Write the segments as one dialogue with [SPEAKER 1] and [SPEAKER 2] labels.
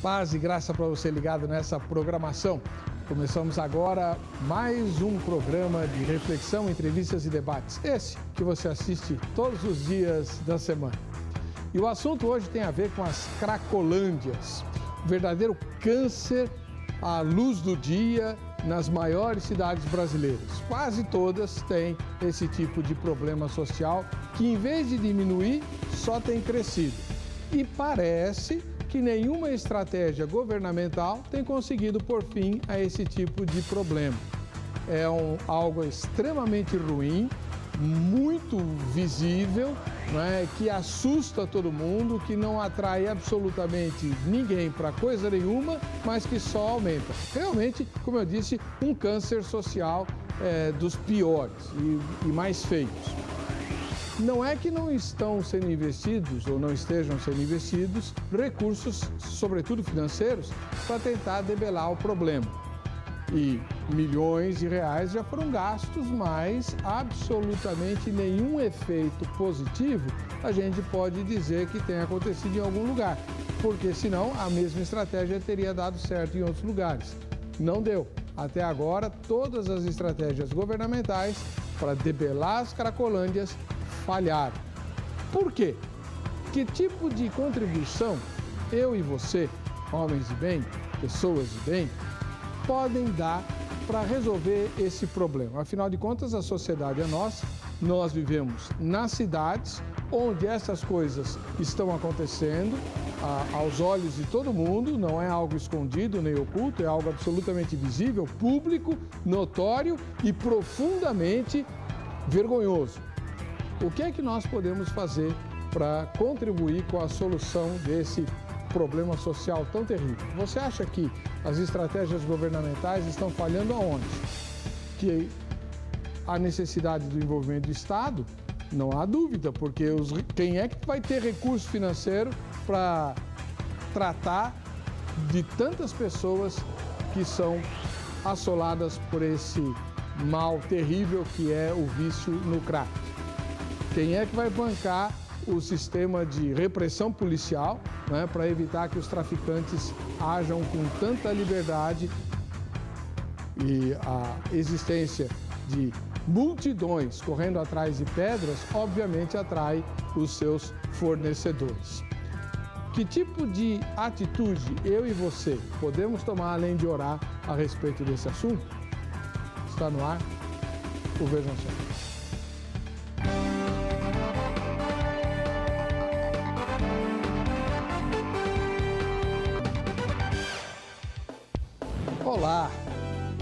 [SPEAKER 1] Paz e graça para você ligado nessa programação. Começamos agora mais um programa de reflexão, entrevistas e debates. Esse que você assiste todos os dias da semana. E o assunto hoje tem a ver com as cracolândias, o verdadeiro câncer à luz do dia nas maiores cidades brasileiras. Quase todas têm esse tipo de problema social que, em vez de diminuir, só tem crescido. E parece que nenhuma estratégia governamental tem conseguido pôr fim a esse tipo de problema. É algo extremamente ruim, muito visível, né, que assusta todo mundo, que não atrai absolutamente ninguém para coisa nenhuma, mas que só aumenta. Realmente, como eu disse, um câncer social dos piores e mais feios. Não é que não estão sendo investidos ou não estejam sendo investidos recursos, sobretudo financeiros, para tentar debelar o problema. E milhões de reais já foram gastos, mas absolutamente nenhum efeito positivo a gente pode dizer que tenha acontecido em algum lugar, porque senão a mesma estratégia teria dado certo em outros lugares. Não deu. Até agora, todas as estratégias governamentais para debelar as cracolândias falharam. Por quê? Que tipo de contribuição eu e você, homens de bem, pessoas de bem, podem dar para resolver esse problema? Afinal de contas, a sociedade é nossa, nós vivemos nas cidades, onde essas coisas estão acontecendo aos olhos de todo mundo, não é algo escondido nem oculto, é algo absolutamente visível, público, notório e profundamente vergonhoso. O que é que nós podemos fazer para contribuir com a solução desse problema social tão terrível? Você acha que as estratégias governamentais estão falhando aonde? Que a necessidade do envolvimento do Estado? Não há dúvida, porque quem é que vai ter recurso financeiro para tratar de tantas pessoas que são assoladas por esse mal terrível que é o vício no crack? Quem é que vai bancar o sistema de repressão policial, né, para evitar que os traficantes ajam com tanta liberdade e a existência de multidões correndo atrás de pedras, obviamente atrai os seus fornecedores. Que tipo de atitude eu e você podemos tomar além de orar a respeito desse assunto? Está no ar o Vejam Só. Olá!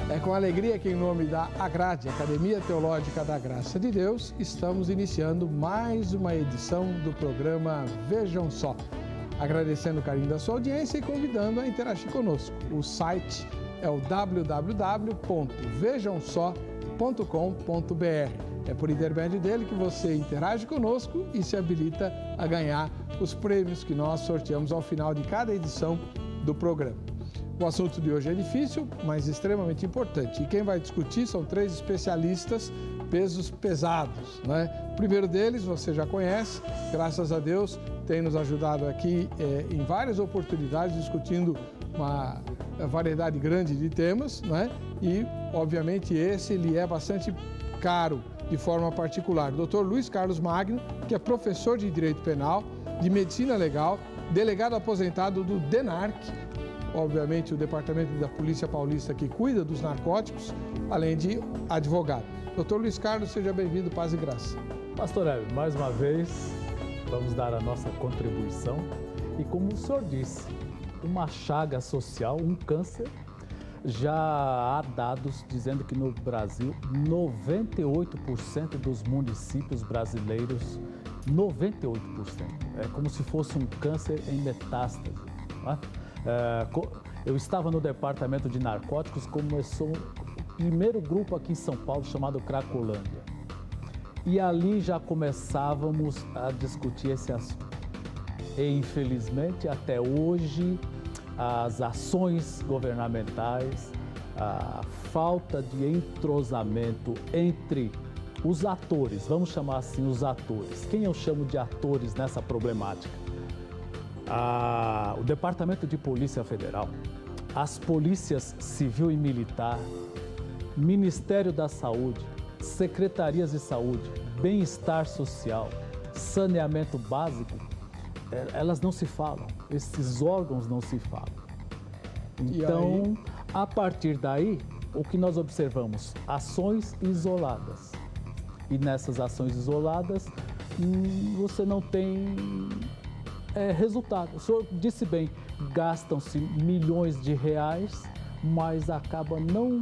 [SPEAKER 1] É com alegria que, em nome da Agrade, Academia Teológica da Graça de Deus, estamos iniciando mais uma edição do programa Vejam Só. Agradecendo o carinho da sua audiência e convidando a interagir conosco. O site é o www.vejamsó.com.br. É por intermédio dele que você interage conosco e se habilita a ganhar os prêmios que nós sorteamos ao final de cada edição do programa. O assunto de hoje é difícil, mas extremamente importante. E quem vai discutir são três especialistas, pesos pesados, né? O primeiro deles você já conhece, graças a Deus, tem nos ajudado aqui em várias oportunidades, discutindo uma variedade grande de temas, né? E, obviamente, esse lhe é bastante caro de forma particular. Dr. Luiz Carlos Magno, que é professor de Direito Penal, de Medicina Legal, delegado aposentado do DENARC, obviamente o Departamento da Polícia Paulista que cuida dos narcóticos, além de advogado. Dr. Luiz Carlos, seja bem-vindo, paz e graça.
[SPEAKER 2] Pastor Hélio, mais uma vez, vamos dar a nossa contribuição e, como o senhor disse, uma chaga social, um câncer. Já há dados dizendo que no Brasil, 98% dos municípios brasileiros, 98%, é como se fosse um câncer em metástase, não é? Eu estava no departamento de narcóticos, começou o primeiro grupo aqui em São Paulo chamado Cracolândia. E ali já começávamos a discutir esse assunto. E infelizmente até hoje as ações governamentais, a falta de entrosamento entre os atores, vamos chamar assim os atores. Quem eu chamo de atores nessa problemática? o Departamento de Polícia Federal, as polícias civil e militar, Ministério da Saúde, secretarias de saúde, bem-estar social, saneamento básico, elas não se falam, esses órgãos não se falam. Então, a partir daí, o que nós observamos? Ações isoladas. E nessas ações isoladas, você não tem resultado. O senhor disse bem, gastam-se milhões de reais, mas acaba não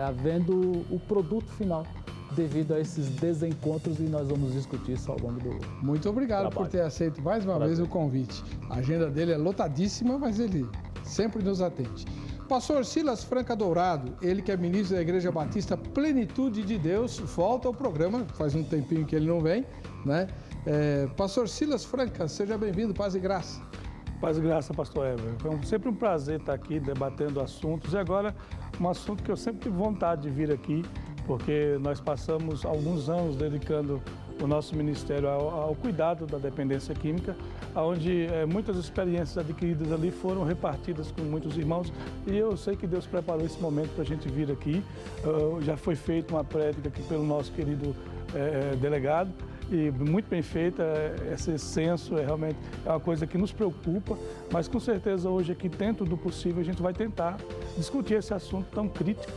[SPEAKER 2] havendo o produto final devido a esses desencontros, e nós vamos discutir isso ao longo do
[SPEAKER 1] Muito obrigado
[SPEAKER 2] trabalho.
[SPEAKER 1] Por ter aceito mais uma vez o convite. A agenda dele é lotadíssima, mas ele sempre nos atende. Pastor Silas Franca Dourado, ele que é ministro da Igreja Batista Plenitude de Deus, volta ao programa, faz um tempinho que ele não vem, né? Pastor Silas Franca, seja bem-vindo, paz e graça.
[SPEAKER 3] Paz e graça, pastor Ever. Foi sempre um prazer estar aqui debatendo assuntos, e agora um assunto que eu sempre tive vontade de vir aqui, porque nós passamos alguns anos dedicando o nosso ministério ao cuidado da dependência química, onde muitas experiências adquiridas ali foram repartidas com muitos irmãos, e eu sei que Deus preparou esse momento para a gente vir aqui. Já foi feita uma prédica aqui pelo nosso querido delegado, e muito bem feita. Esse censo realmente é uma coisa que nos preocupa, mas com certeza hoje aqui, dentro do possível, a gente vai tentar discutir esse assunto tão crítico,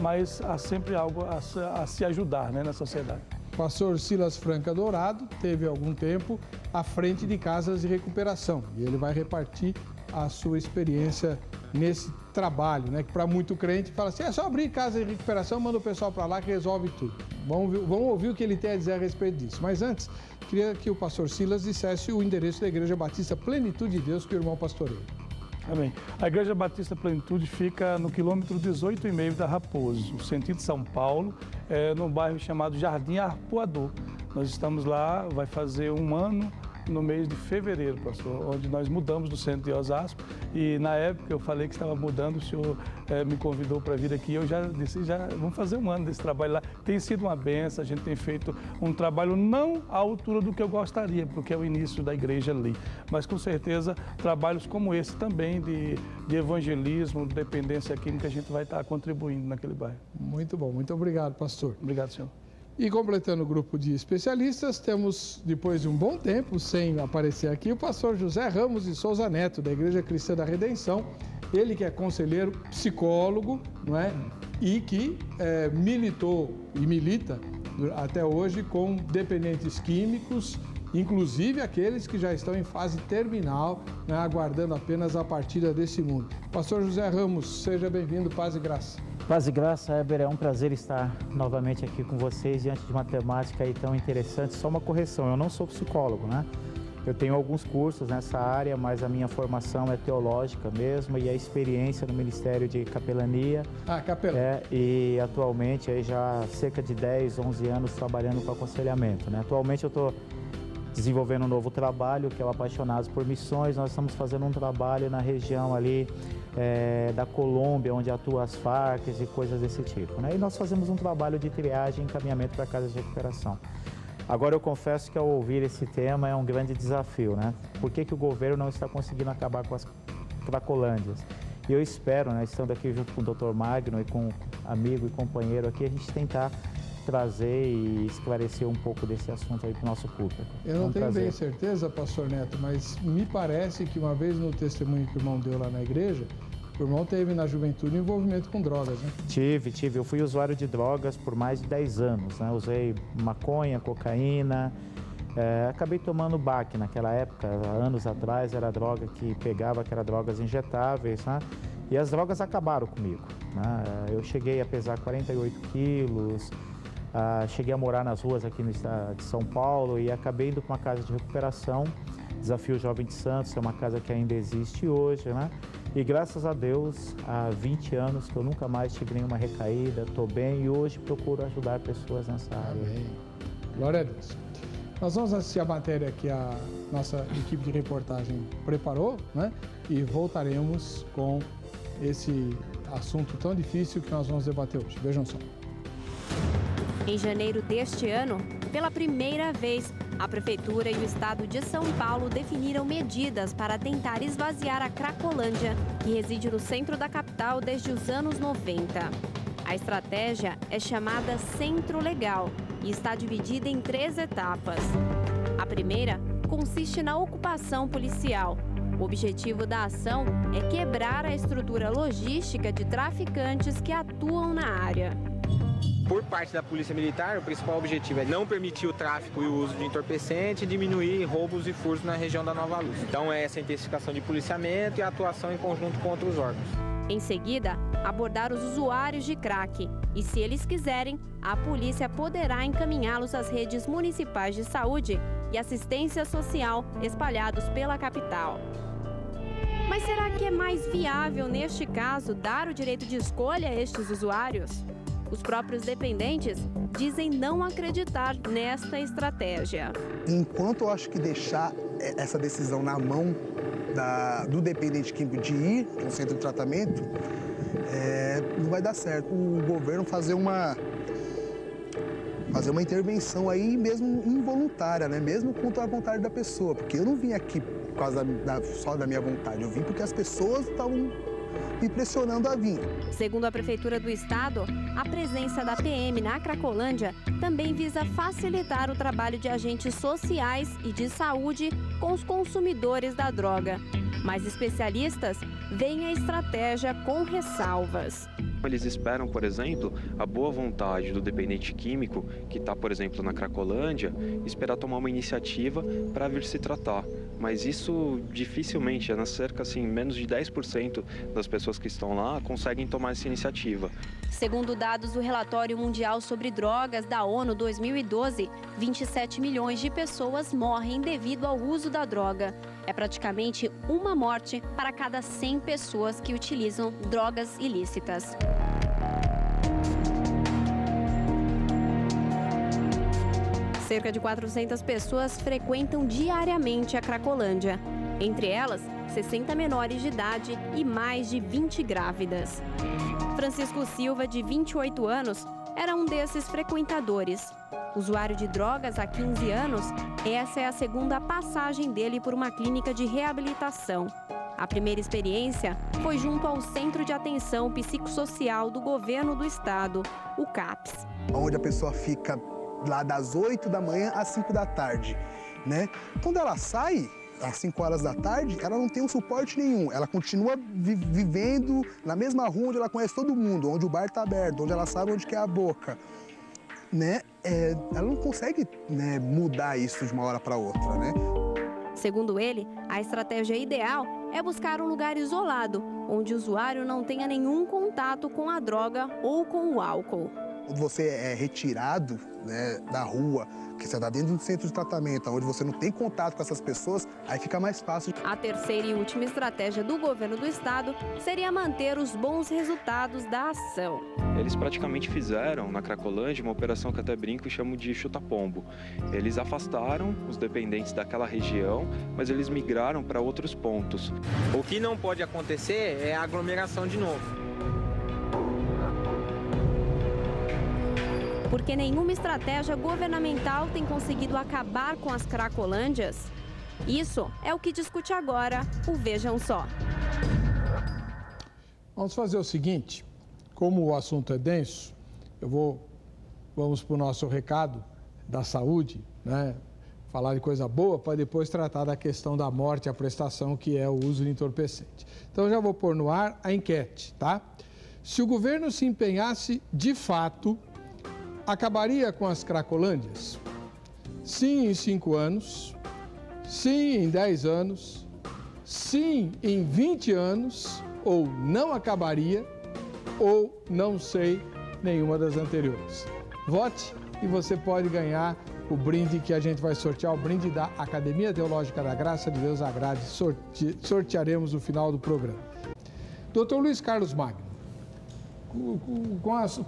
[SPEAKER 3] mas há sempre algo a se ajudar, né, na sociedade.
[SPEAKER 1] Pastor Silas Franca Dourado teve algum tempo à frente de casas de recuperação, e ele vai repartir a sua experiência nesse trabalho, né? Que para muito crente fala assim, é só abrir casa de recuperação, manda o pessoal para lá que resolve tudo. Vamos ouvir o que ele tem a dizer a respeito disso. Mas antes, queria que o pastor Silas dissesse o endereço da Igreja Batista Plenitude de Deus, que o irmão pastoreia.
[SPEAKER 3] Amém. A Igreja Batista Plenitude fica no quilômetro 18,5 da Raposo, sentido São Paulo, num bairro chamado Jardim Arpoador. Nós estamos lá, vai fazer um ano no mês de fevereiro, pastor, onde nós mudamos do centro de Osasco, e na época eu falei que estava mudando, o senhor me convidou para vir aqui, eu já disse, vamos fazer um ano desse trabalho lá. Tem sido uma benção, a gente tem feito um trabalho não à altura do que eu gostaria, porque é o início da igreja ali, mas com certeza trabalhos como esse também de evangelismo, de dependência química, a gente vai estar contribuindo naquele bairro.
[SPEAKER 1] Muito bom, muito obrigado, pastor.
[SPEAKER 3] Obrigado, senhor.
[SPEAKER 1] E completando o grupo de especialistas, temos, depois de um bom tempo, sem aparecer aqui, o pastor José Ramos de Souza Neto, da Igreja Cristã da Redenção. Ele que é conselheiro, psicólogo, não é? E que militou e milita até hoje com dependentes químicos, inclusive aqueles que já estão em fase terminal, né, aguardando apenas a partida desse mundo. Pastor José Ramos, seja bem-vindo, paz e graça.
[SPEAKER 4] Paz e graça, Heber, é um prazer estar novamente aqui com vocês diante de uma temática aí tão interessante. Só uma correção, eu não sou psicólogo, né? Eu tenho alguns cursos nessa área, mas a minha formação é teológica mesmo, e a experiência no Ministério de Capelania.
[SPEAKER 1] Capelania.
[SPEAKER 4] E atualmente aí já há cerca de 10, 11 anos trabalhando com aconselhamento, né? Atualmente eu estou desenvolvendo um novo trabalho, que é o Apaixonados por Missões. Nós estamos fazendo um trabalho na região ali da Colômbia, onde atua as Farc e coisas desse tipo, né? E nós fazemos um trabalho de triagem e encaminhamento para casas de recuperação. Agora, eu confesso que ao ouvir esse tema é um grande desafio, né? Por que o governo não está conseguindo acabar com as cracolândias? E eu espero, né, estando aqui junto com o Dr. Magno e com um amigo e companheiro aqui, a gente tentar trazer e esclarecer um pouco desse assunto aí para o nosso público.
[SPEAKER 1] Eu não tenho bem certeza, pastor Neto, mas me parece que uma vez no testemunho que o irmão deu lá na igreja, o irmão teve na juventude envolvimento com drogas, né?
[SPEAKER 4] Tive. Eu fui usuário de drogas por mais de 10 anos, né? Usei maconha, cocaína, acabei tomando baque naquela época, anos atrás, era droga que pegava, que era drogas injetáveis, né? E as drogas acabaram comigo, né? Eu cheguei a pesar 48 quilos, cheguei a morar nas ruas aqui no estado de São Paulo e acabei indo para uma casa de recuperação, Desafio Jovem de Santos, é uma casa que ainda existe hoje, né? E graças a Deus, há 20 anos que eu nunca mais tive nenhuma recaída, estou bem e hoje procuro ajudar pessoas nessa área.
[SPEAKER 1] Amém. Glória a Deus. Nós vamos assistir a matéria que a nossa equipe de reportagem preparou, né? E voltaremos com esse assunto tão difícil que nós vamos debater hoje. Vejam só.
[SPEAKER 5] Em janeiro deste ano, pela primeira vez, A Prefeitura e o Estado de São Paulo definiram medidas para tentar esvaziar a Cracolândia, que reside no centro da capital desde os anos 90. A estratégia é chamada Centro Legal e está dividida em 3 etapas. A primeira consiste na ocupação policial. O objetivo da ação é quebrar a estrutura logística de traficantes que atuam na área.
[SPEAKER 6] Por parte da Polícia Militar, o principal objetivo é não permitir o tráfico e o uso de entorpecente e diminuir roubos e furtos na região da Nova Luz. Então é essa intensificação de policiamento e a atuação em conjunto com outros órgãos.
[SPEAKER 5] Em seguida, abordar os usuários de crack e, se eles quiserem, a polícia poderá encaminhá-los às redes municipais de saúde e assistência social espalhados pela capital. Mas será que é mais viável, neste caso, dar o direito de escolha a estes usuários? Os próprios dependentes dizem não acreditar nesta estratégia.
[SPEAKER 7] Enquanto eu acho que deixar essa decisão na mão do dependente químico de ir para um centro de tratamento, não vai dar certo. O governo fazer uma intervenção aí mesmo involuntária, né? Mesmo contra a vontade da pessoa, porque eu não vim aqui por causa só da minha vontade, eu vim porque as pessoas estavam me pressionando a vir.
[SPEAKER 5] Segundo a Prefeitura do Estado, a presença da PM na Cracolândia também visa facilitar o trabalho de agentes sociais e de saúde com os consumidores da droga. Mas especialistas veem a estratégia com ressalvas.
[SPEAKER 8] Eles esperam, por exemplo, a boa vontade do dependente químico, que está, por exemplo, na Cracolândia, esperar tomar uma iniciativa para vir se tratar. Mas isso dificilmente, cerca assim, menos de 10% das pessoas que estão lá conseguem tomar essa iniciativa.
[SPEAKER 5] Segundo dados do Relatório Mundial sobre Drogas da ONU 2012, 27 milhões de pessoas morrem devido ao uso da droga. É praticamente uma morte para cada 100 pessoas que utilizam drogas ilícitas. Cerca de 400 pessoas frequentam diariamente a Cracolândia. Entre elas, 60 menores de idade e mais de 20 grávidas. Francisco Silva, de 28 anos, era um desses frequentadores. Usuário de drogas há 15 anos, essa é a segunda passagem dele por uma clínica de reabilitação. A primeira experiência foi junto ao Centro de Atenção Psicossocial do Governo do Estado, o CAPS.
[SPEAKER 7] Onde a pessoa fica lá das 8 da manhã às 5 da tarde, né? Quando ela sai às 5 horas da tarde, ela não tem um suporte nenhum. Ela continua vivendo na mesma rua onde ela conhece todo mundo, onde o bar está aberto, onde ela sabe onde que é a boca, né? Ela não consegue, né, mudar isso de uma hora para outra, né?
[SPEAKER 5] Segundo ele, a estratégia ideal é buscar um lugar isolado, onde o usuário não tenha nenhum contato com a droga ou com o álcool.
[SPEAKER 7] Quando você é retirado, né, da rua, que você está dentro de um centro de tratamento, onde você não tem contato com essas pessoas, aí fica mais fácil.
[SPEAKER 5] A terceira e última estratégia do governo do estado seria manter os bons resultados da ação.
[SPEAKER 8] Eles praticamente fizeram na Cracolândia uma operação que até brinco e chamo de chuta-pombo. Eles afastaram os dependentes daquela região, mas eles migraram para outros pontos.
[SPEAKER 6] O que não pode acontecer é a aglomeração de novo.
[SPEAKER 5] Porque nenhuma estratégia governamental tem conseguido acabar com as cracolândias? Isso é o que discute agora o Vejam Só.
[SPEAKER 1] Vamos fazer o seguinte, como o assunto é denso, vamos para o nosso recado da saúde, né? Falar de coisa boa para depois tratar da questão da morte, a prestação, que é o uso de entorpecente. Então, eu já vou pôr no ar a enquete, tá? Se o governo se empenhasse de fato, acabaria com as cracolândias? Sim, em 5 anos. Sim, em 10 anos. Sim, em 20 anos. Ou não acabaria. Ou não sei nenhuma das anteriores. Vote e você pode ganhar o brinde que a gente vai sortear, o brinde da Academia Teológica da Graça de Deus Agrade. Sortearemos no final do programa. Dr. Luiz Carlos Magno,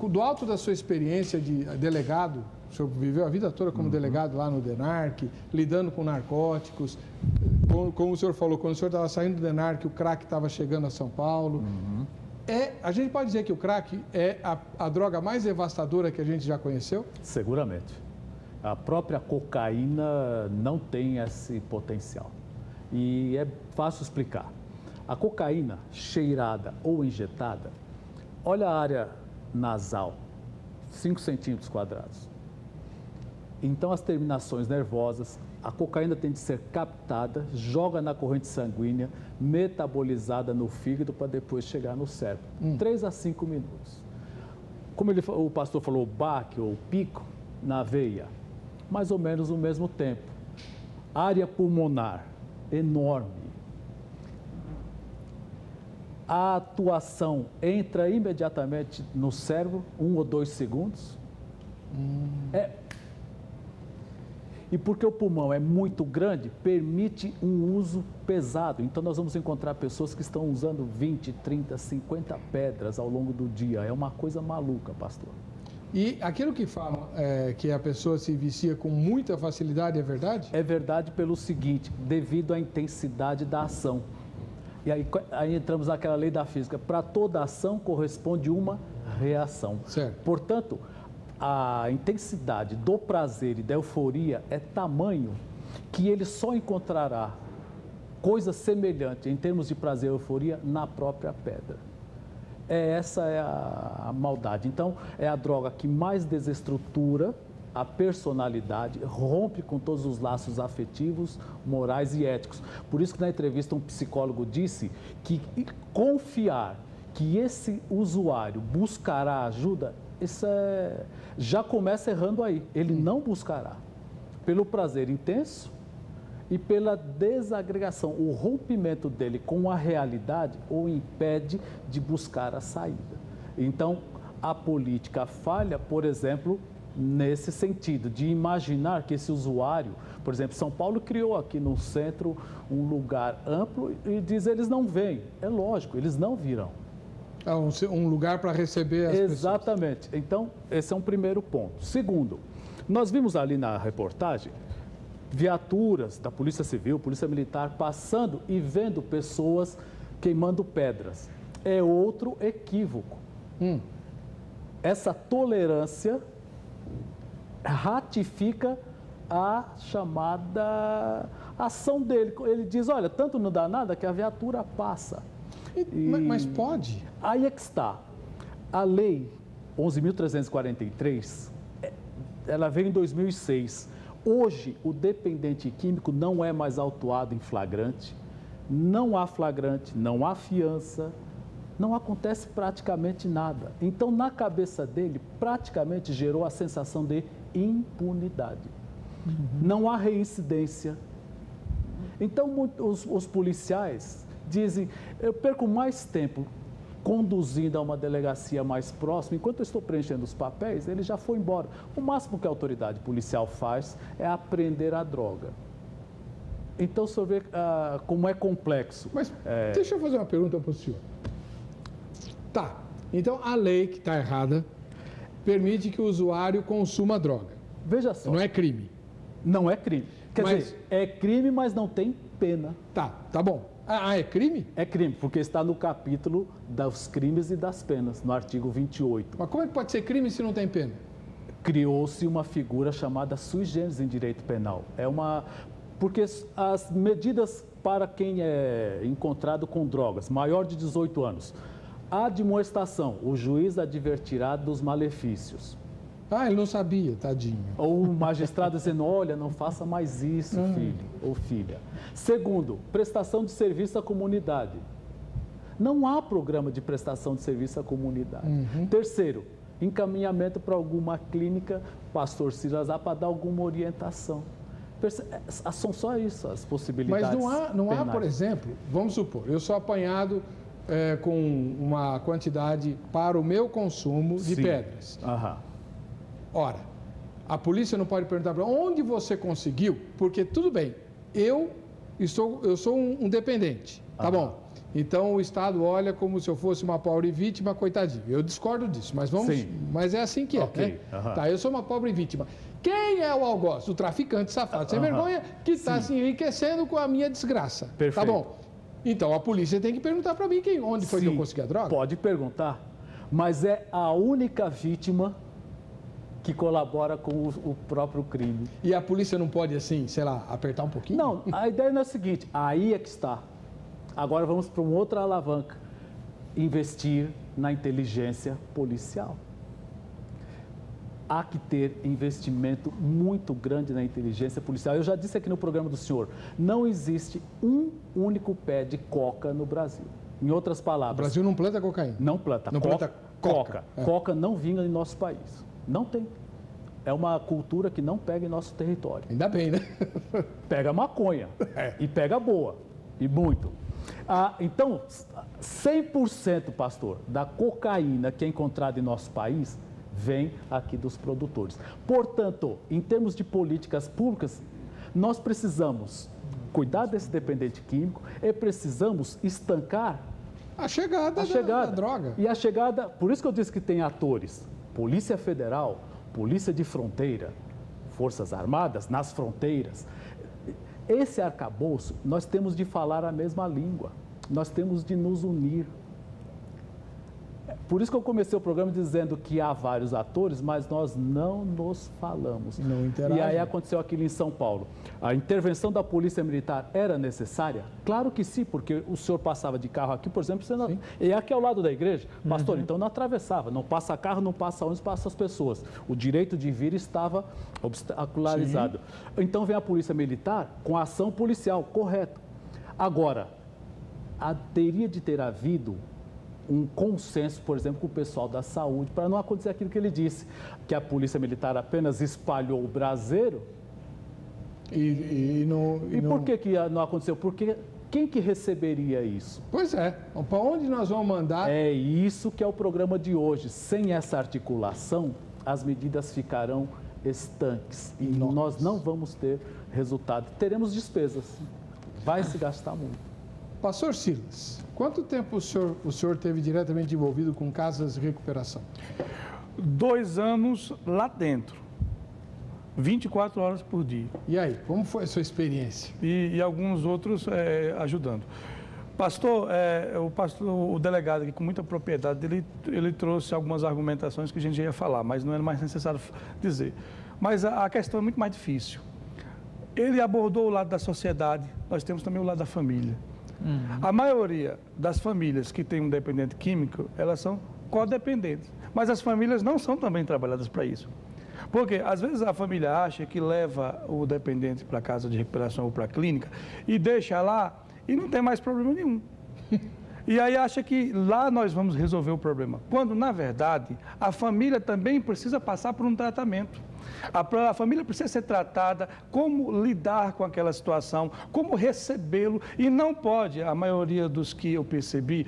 [SPEAKER 1] do alto da sua experiência de delegado, o senhor viveu a vida toda como delegado lá no DENARC, lidando com narcóticos, como o senhor falou, quando o senhor estava saindo do DENARC, o crack estava chegando a São Paulo. A gente pode dizer que o crack é a droga mais devastadora que a gente já conheceu?
[SPEAKER 2] Seguramente. A própria cocaína não tem esse potencial. E é fácil explicar. A cocaína cheirada ou injetada, olha a área nasal, 5 centímetros quadrados. Então, as terminações nervosas, a cocaína tem de ser captada, joga na corrente sanguínea, metabolizada no fígado para depois chegar no cérebro. 3 a 5 minutos. Como o pastor falou, o baque ou pico na veia, mais ou menos no mesmo tempo. Área pulmonar, enorme. A atuação entra imediatamente no cérebro, 1 ou 2 segundos. E porque o pulmão é muito grande, permite um uso pesado. Então, nós vamos encontrar pessoas que estão usando 20, 30, 50 pedras ao longo do dia. É uma coisa maluca, pastor.
[SPEAKER 1] E aquilo que falam que a pessoa se vicia com muita facilidade, é verdade?
[SPEAKER 2] É verdade pelo seguinte, devido à intensidade da ação. E aí entramos naquela lei da física. Para toda ação corresponde uma reação.
[SPEAKER 1] Certo.
[SPEAKER 2] Portanto, a intensidade do prazer e da euforia é tamanho que ele só encontrará coisa semelhante em termos de prazer e euforia na própria pedra. Essa é a maldade. Então, é a droga que mais desestrutura a personalidade, rompe com todos os laços afetivos, morais e éticos. Por isso que na entrevista um psicólogo disse que confiar que esse usuário buscará ajuda, isso já começa errando aí. Ele não buscará. Pelo prazer intenso e pela desagregação. O rompimento dele com a realidade o impede de buscar a saída. Então, a política falha, por exemplo, nesse sentido, de imaginar que esse usuário, por exemplo, São Paulo criou aqui no centro um lugar amplo e diz eles não vêm. É lógico, eles não virão.
[SPEAKER 1] Um lugar para receber as pessoas.
[SPEAKER 2] Exatamente. Então, esse é um primeiro ponto. Segundo, nós vimos ali na reportagem viaturas da Polícia Civil, Polícia Militar, passando e vendo pessoas queimando pedras. É outro equívoco. Essa tolerância ratifica a chamada ação dele. Ele diz, olha, tanto não dá nada que a viatura passa.
[SPEAKER 1] Mas pode?
[SPEAKER 2] Aí é que está. A lei 11.343, ela veio em 2006. Hoje, o dependente químico não é mais autuado em flagrante, não há flagrante, não há fiança, não acontece praticamente nada. Então, na cabeça dele, praticamente gerou a sensação de impunidade. Não há reincidência. Então, os policiais dizem, eu perco mais tempo conduzindo a uma delegacia mais próxima, enquanto eu estou preenchendo os papéis, ele já foi embora. O máximo que a autoridade policial faz é apreender a droga. Então, o senhor vê como é complexo.
[SPEAKER 1] Mas deixa eu fazer uma pergunta para o senhor. Tá, então a lei que está errada permite que o usuário consuma droga.
[SPEAKER 2] Veja só.
[SPEAKER 1] Não é crime.
[SPEAKER 2] Não é crime. Quer dizer, é crime, mas não tem pena.
[SPEAKER 1] Tá bom. É crime?
[SPEAKER 2] É crime, porque está no capítulo dos crimes e das penas, no artigo 28.
[SPEAKER 1] Mas como é que pode ser crime se não tem pena?
[SPEAKER 2] Criou-se uma figura chamada sui generis em direito penal. Porque as medidas para quem é encontrado com drogas, maior de 18 anos, a admoestação, o juiz advertirá dos malefícios.
[SPEAKER 1] Ele não sabia, tadinho.
[SPEAKER 2] Ou o magistrado dizendo, olha, não faça mais isso, filho ou filha. Segundo, prestação de serviço à comunidade. Não há programa de prestação de serviço à comunidade. Terceiro, encaminhamento para alguma clínica, pastor Silas, para dar alguma orientação. São só isso as possibilidades.
[SPEAKER 1] Mas não há, por exemplo, vamos supor, eu sou apanhado com uma quantidade para o meu consumo de pedras. Ora, a polícia não pode perguntar para onde você conseguiu, porque tudo bem, eu sou um dependente, tá bom? Então o Estado olha como se eu fosse uma pobre vítima, coitadinho. Eu discordo disso, mas é assim que é, né? Tá, eu sou uma pobre vítima. Quem é o algoz? O traficante safado sem vergonha que está se enriquecendo com a minha desgraça.
[SPEAKER 2] Perfeito.
[SPEAKER 1] Tá bom? Então a polícia tem que perguntar para mim onde foi que eu consegui a droga.
[SPEAKER 2] Pode perguntar, mas é a única vítima que colabora com o próprio crime.
[SPEAKER 1] E a polícia não pode, assim, sei lá, apertar um pouquinho?
[SPEAKER 2] Não, a ideia não é a seguinte, aí é que está. Agora vamos para uma outra alavanca, investir na inteligência policial. Há que ter investimento muito grande na inteligência policial. Eu já disse aqui no programa do senhor, não existe um único pé de coca no Brasil. Em outras palavras...
[SPEAKER 1] O Brasil não planta cocaína?
[SPEAKER 2] Não planta.
[SPEAKER 1] Não planta coca.
[SPEAKER 2] É. Coca não vinga em nosso país. Não tem. É uma cultura que não pega em nosso território.
[SPEAKER 1] Ainda bem, né?
[SPEAKER 2] Pega maconha. E pega boa. E muito. Então, 100%, pastor, da cocaína que é encontrada em nosso país vem aqui dos produtores. Portanto, em termos de políticas públicas, nós precisamos cuidar desse dependente químico e precisamos estancar
[SPEAKER 1] a chegada da droga.
[SPEAKER 2] E a chegada, por isso que eu disse que tem atores, Polícia Federal, Polícia de Fronteira, Forças Armadas nas fronteiras. Esse arcabouço, nós temos de falar a mesma língua, nós temos de nos unir. Por isso que eu comecei o programa dizendo que há vários atores, mas nós não nos falamos.
[SPEAKER 1] Não interagem.
[SPEAKER 2] E aí aconteceu aquilo em São Paulo. A intervenção da Polícia Militar era necessária? Claro que sim, porque o senhor passava de carro aqui, por exemplo, e aqui ao lado da igreja, pastor, então não atravessava, não passa carro, não passa ônibus, passa as pessoas. O direito de vir estava obstacularizado. Sim. Então vem a Polícia Militar com a ação policial, correto. Agora, teria de ter havido um consenso, por exemplo, com o pessoal da saúde, para não acontecer aquilo que ele disse, que a Polícia Militar apenas espalhou o braseiro.
[SPEAKER 1] E
[SPEAKER 2] por que não aconteceu? Porque quem que receberia isso?
[SPEAKER 1] Pois é. Para onde nós vamos mandar?
[SPEAKER 2] É isso que é o programa de hoje. Sem essa articulação, as medidas ficarão estanques e nós não vamos ter resultado. Teremos despesas. Vai se gastar muito.
[SPEAKER 1] Pastor Silas, quanto tempo o senhor teve diretamente envolvido com casas de recuperação?
[SPEAKER 3] 2 anos lá dentro, 24 horas por dia.
[SPEAKER 1] E aí, como foi a sua experiência?
[SPEAKER 3] E alguns outros ajudando. Pastor, o delegado aqui, com muita propriedade, ele trouxe algumas argumentações que a gente já ia falar, mas não era mais necessário dizer. Mas a questão é muito mais difícil. Ele abordou o lado da sociedade, nós temos também o lado da família. A maioria das famílias que têm um dependente químico, elas são codependentes. Mas as famílias não são também trabalhadas para isso. Porque, às vezes, a família acha que leva o dependente para a casa de recuperação ou para a clínica e deixa lá e não tem mais problema nenhum. E aí acha que lá nós vamos resolver o problema. Quando, na verdade, a família também precisa passar por um tratamento. A família precisa ser tratada, como lidar com aquela situação, como recebê-lo, e não pode, a maioria dos que eu percebi,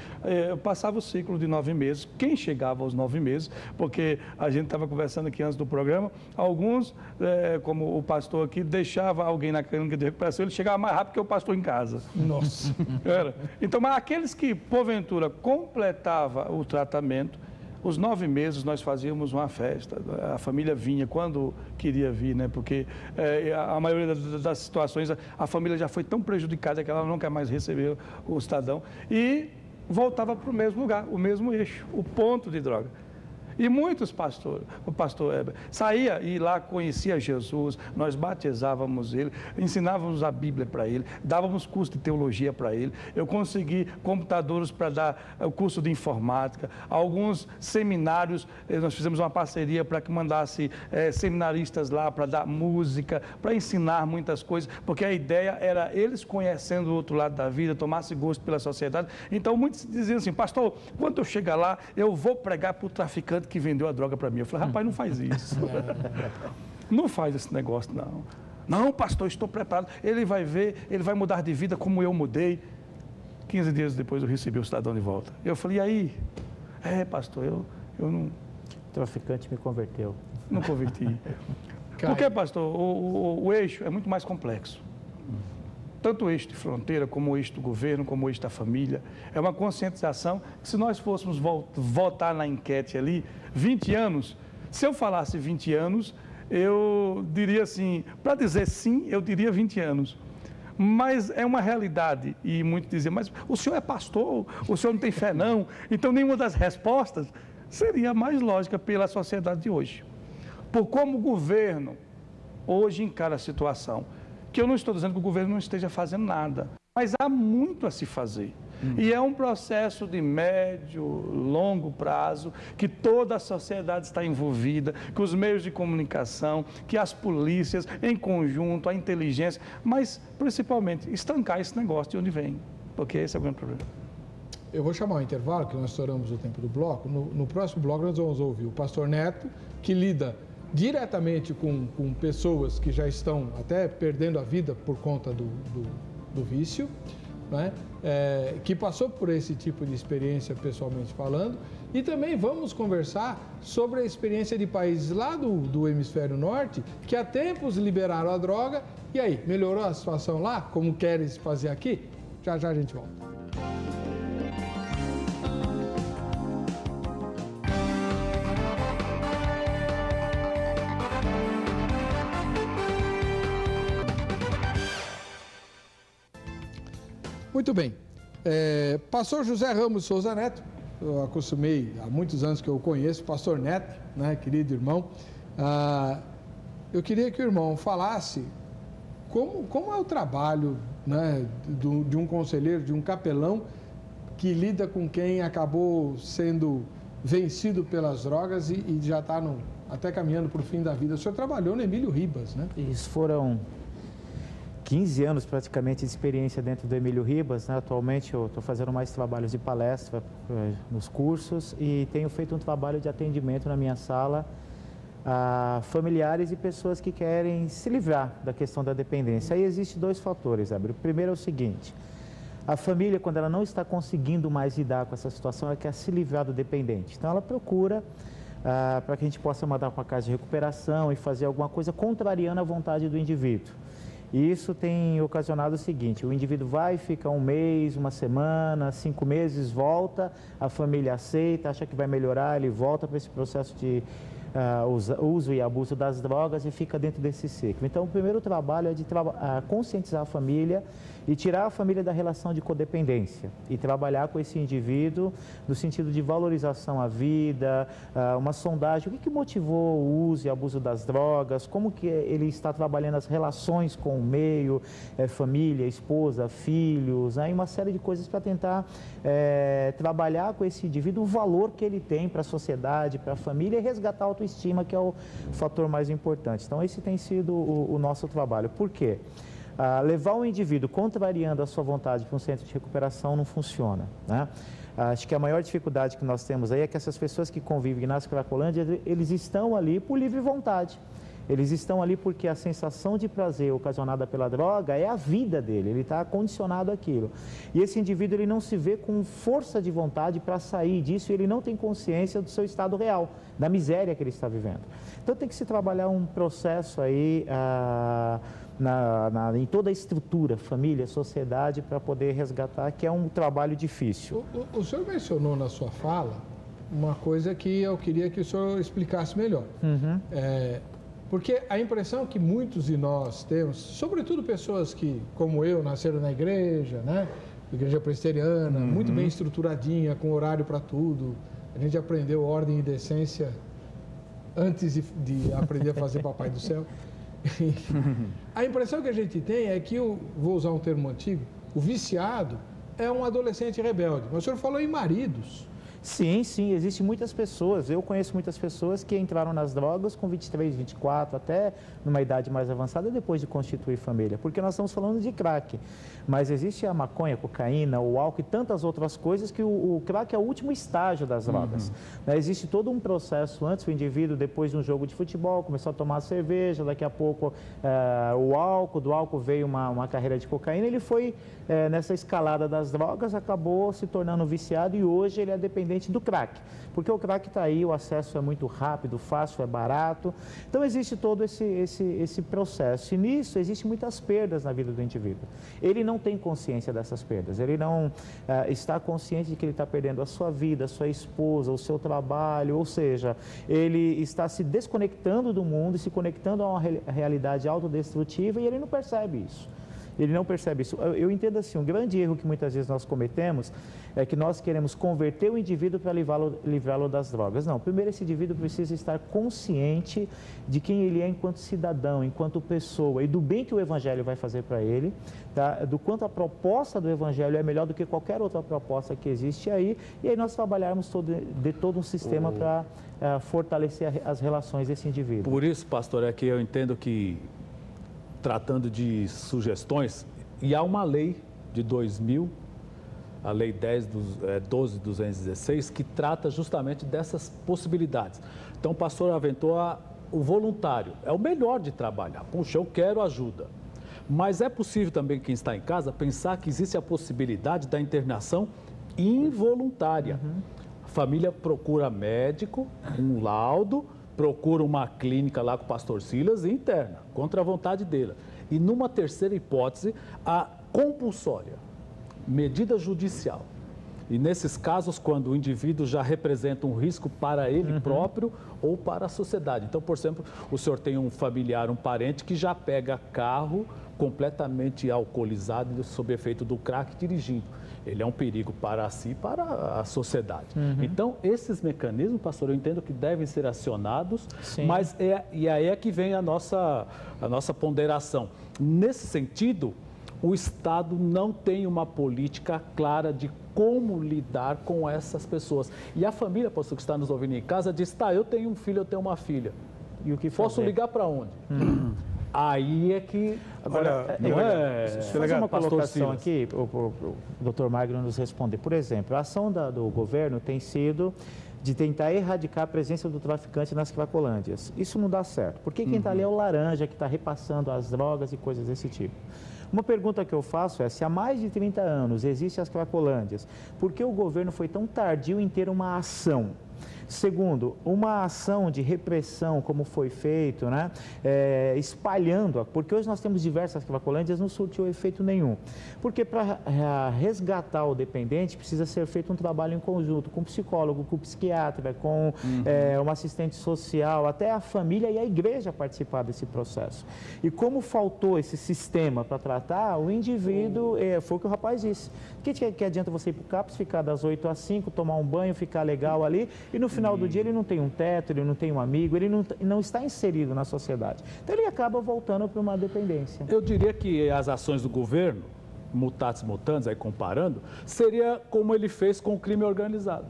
[SPEAKER 3] passava o ciclo de 9 meses, quem chegava aos 9 meses, porque a gente estava conversando aqui antes do programa, alguns, como o pastor aqui, deixava alguém na clínica de recuperação, ele chegava mais rápido que o pastor em casa.
[SPEAKER 1] Nossa!
[SPEAKER 3] Então, mas aqueles que, porventura, completava o tratamento, os 9 meses nós fazíamos uma festa, a família vinha quando queria vir, né? Porque a maioria das situações a família já foi tão prejudicada que ela não quer mais receber o cidadão e voltava para o mesmo lugar, o mesmo eixo, o ponto de droga. E muitos pastores, o pastor Heber, saía e lá conhecia Jesus, nós batizávamos ele, ensinávamos a Bíblia para ele, dávamos curso de teologia para ele, eu consegui computadores para dar o curso de informática, alguns seminários, nós fizemos uma parceria para que mandasse seminaristas lá para dar música, para ensinar muitas coisas, porque a ideia era eles conhecendo o outro lado da vida, tomassem gosto pela sociedade. Então muitos diziam assim, pastor, quando eu chegar lá, eu vou pregar para o traficante que vendeu a droga para mim. Eu falei, rapaz, não faz isso. Não faz esse negócio, não. Não, pastor, estou preparado. Ele vai ver, ele vai mudar de vida como eu mudei. 15 dias depois eu recebi o cidadão de volta. Eu falei, e aí? Pastor, eu não...
[SPEAKER 4] O traficante me converteu.
[SPEAKER 3] Não converti. Porque, pastor, o eixo é muito mais complexo. Tanto o eixo de fronteira, como o eixo do governo, como o eixo da família. É uma conscientização que, se nós fôssemos votar na enquete ali, 20 anos, se eu falasse 20 anos, eu diria assim, para dizer sim, eu diria 20 anos. Mas é uma realidade, e muitos dizem, mas o senhor é pastor, o senhor não tem fé não, então nenhuma das respostas seria mais lógica pela sociedade de hoje. por como o governo hoje encara a situação. Que eu não estou dizendo que o governo não esteja fazendo nada, mas há muito a se fazer. E é um processo de médio, longo prazo, que toda a sociedade está envolvida, que os meios de comunicação, que as polícias, em conjunto, a inteligência, mas principalmente estancar esse negócio de onde vem, porque esse é o grande problema.
[SPEAKER 1] Eu vou chamar o intervalo, que nós estouramos o tempo do bloco. No próximo bloco nós vamos ouvir o pastor Neto, que lida diretamente com pessoas que já estão até perdendo a vida por conta do vício, né? Que passou por esse tipo de experiência pessoalmente falando, e também vamos conversar sobre a experiência de países lá do hemisfério norte que há tempos liberaram a droga. E aí, melhorou a situação lá, como querem se fazer aqui? Já já a gente volta. Muito bem. Pastor José Ramos Souza Neto, eu acostumei, há muitos anos que eu conheço, pastor Neto, né, querido irmão. Eu queria que o irmão falasse como é o trabalho, né, de um conselheiro, de um capelão que lida com quem acabou sendo vencido pelas drogas e já está até caminhando para o fim da vida. O senhor trabalhou no Emílio Ribas, né?
[SPEAKER 4] Isso, foram 15 anos praticamente de experiência dentro do Emílio Ribas, né? Atualmente eu estou fazendo mais trabalhos de palestra nos cursos e tenho feito um trabalho de atendimento na minha sala a familiares e pessoas que querem se livrar da questão da dependência. Aí existem dois fatores, Abel. O primeiro é o seguinte: a família, quando ela não está conseguindo mais lidar com essa situação, ela quer se livrar do dependente. Então ela procura para que a gente possa mandar para uma casa de recuperação e fazer alguma coisa contrariando a vontade do indivíduo. E isso tem ocasionado o seguinte: o indivíduo vai, fica um mês, uma semana, 5 meses, volta, a família aceita, acha que vai melhorar, ele volta para esse processo de uso e abuso das drogas e fica dentro desse ciclo. Então, o primeiro trabalho é de conscientizar a família e tirar a família da relação de codependência e trabalhar com esse indivíduo no sentido de valorização à vida, uma sondagem, o que motivou o uso e abuso das drogas, como que ele está trabalhando as relações com o meio, família, esposa, filhos, e uma série de coisas para tentar trabalhar com esse indivíduo o valor que ele tem para a sociedade, para a família e resgatar a autoestima, que é o fator mais importante. Então, esse tem sido o nosso trabalho. Por quê? Levar um indivíduo contrariando a sua vontade para um centro de recuperação não funciona, né? Acho que a maior dificuldade que nós temos aí é que essas pessoas que convivem na Cracolândia, eles estão ali por livre vontade. Eles estão ali porque a sensação de prazer ocasionada pela droga é a vida dele, ele está condicionado àquilo. E esse indivíduo ele não se vê com força de vontade para sair disso, ele não tem consciência do seu estado real, da miséria que ele está vivendo. Então tem que se trabalhar um processo aí em toda a estrutura, família, sociedade, para poder resgatar, que é um trabalho difícil.
[SPEAKER 1] O senhor mencionou na sua fala uma coisa que eu queria que o senhor explicasse melhor. Porque a impressão que muitos de nós temos, sobretudo pessoas que, como eu, nasceram na igreja, né? Igreja presbiteriana, muito bem estruturadinha, com horário para tudo. A gente aprendeu ordem e decência antes de aprender a fazer Papai do Céu. A impressão que a gente tem é que, vou usar um termo antigo, o viciado é um adolescente rebelde. Mas o senhor falou em maridos.
[SPEAKER 4] Sim, existem muitas pessoas, eu conheço muitas pessoas que entraram nas drogas com 23, 24, até numa idade mais avançada depois de constituir família, porque nós estamos falando de crack, mas existe a maconha, a cocaína, o álcool e tantas outras coisas que o crack é o último estágio das drogas. Existe todo um processo antes, o indivíduo depois de um jogo de futebol começou a tomar cerveja, daqui a pouco o álcool, do álcool veio uma carreira de cocaína, ele foi nessa escalada das drogas, acabou se tornando viciado e hoje ele é dependente do crack, porque o crack está aí, o acesso é muito rápido, fácil, é barato. Então existe todo esse processo e nisso existem muitas perdas na vida do indivíduo. Ele não tem consciência dessas perdas, ele não está consciente de que ele está perdendo a sua vida, a sua esposa, o seu trabalho, ou seja, ele está se desconectando do mundo e se conectando a uma realidade autodestrutiva e ele não percebe isso. Ele não percebe isso. Eu entendo assim, um grande erro que muitas vezes nós cometemos é que nós queremos converter o indivíduo para livrá-lo das drogas. Não, primeiro esse indivíduo precisa estar consciente de quem ele é enquanto cidadão, enquanto pessoa e do bem que o Evangelho vai fazer para ele, tá? Do quanto a proposta do Evangelho é melhor do que qualquer outra proposta que existe aí, e aí nós trabalharmos de todo um sistema para fortalecer as relações desse indivíduo.
[SPEAKER 2] Por isso, pastor, é que eu entendo que, tratando de sugestões, e há uma lei de 2000, a Lei 12.216, que trata justamente dessas possibilidades. Então, o pastor aventou o voluntário. É o melhor de trabalhar. Puxa, eu quero ajuda. Mas é possível também, quem está em casa, pensar que existe a possibilidade da internação involuntária. A família procura médico, um laudo, procura uma clínica lá com o pastor Silas e interna, contra a vontade dele. E numa terceira hipótese, a compulsória, medida judicial. E nesses casos, quando o indivíduo já representa um risco para ele próprio ou para a sociedade. Então, por exemplo, o senhor tem um familiar, um parente que já pega carro completamente alcoolizado, sob efeito do crack, dirigindo. Ele é um perigo para si e para a sociedade. Então, esses mecanismos, pastor, eu entendo que devem ser acionados, mas e aí é que vem a nossa ponderação. Nesse sentido, o Estado não tem uma política clara de como lidar com essas pessoas. E a família, pastor, que está nos ouvindo em casa, diz, tá, eu tenho um filho, eu tenho uma filha. E o que posso ligar para onde? Aí é que...
[SPEAKER 4] Agora, fazer uma colocação aqui, o doutor Magno nos responder. Por exemplo, a ação do governo tem sido de tentar erradicar a presença do traficante nas cracolândias. Isso não dá certo, porque quem está ali é o laranja, que está repassando as drogas e coisas desse tipo. Uma pergunta que eu faço é, se há mais de 30 anos existem as cracolândias, por que o governo foi tão tardio em ter uma ação? Segundo, uma ação de repressão, como foi feito, né, espalhando, porque hoje nós temos diversas cracolândias, não surtiu efeito nenhum. Porque para resgatar o dependente, precisa ser feito um trabalho em conjunto com o psicólogo, com o psiquiatra, com um assistente social, até a família e a igreja participar desse processo. E como faltou esse sistema para tratar, o indivíduo, foi o que o rapaz disse, que adianta você ir para o CAPS, ficar das 8 às 5, tomar um banho, ficar legal ali, e no final do dia ele não tem um teto, ele não tem um amigo, ele não está inserido na sociedade. Então ele acaba voltando para uma dependência.
[SPEAKER 2] Eu diria que as ações do governo, mutatis mutandis, aí comparando, seria como ele fez com o crime organizado.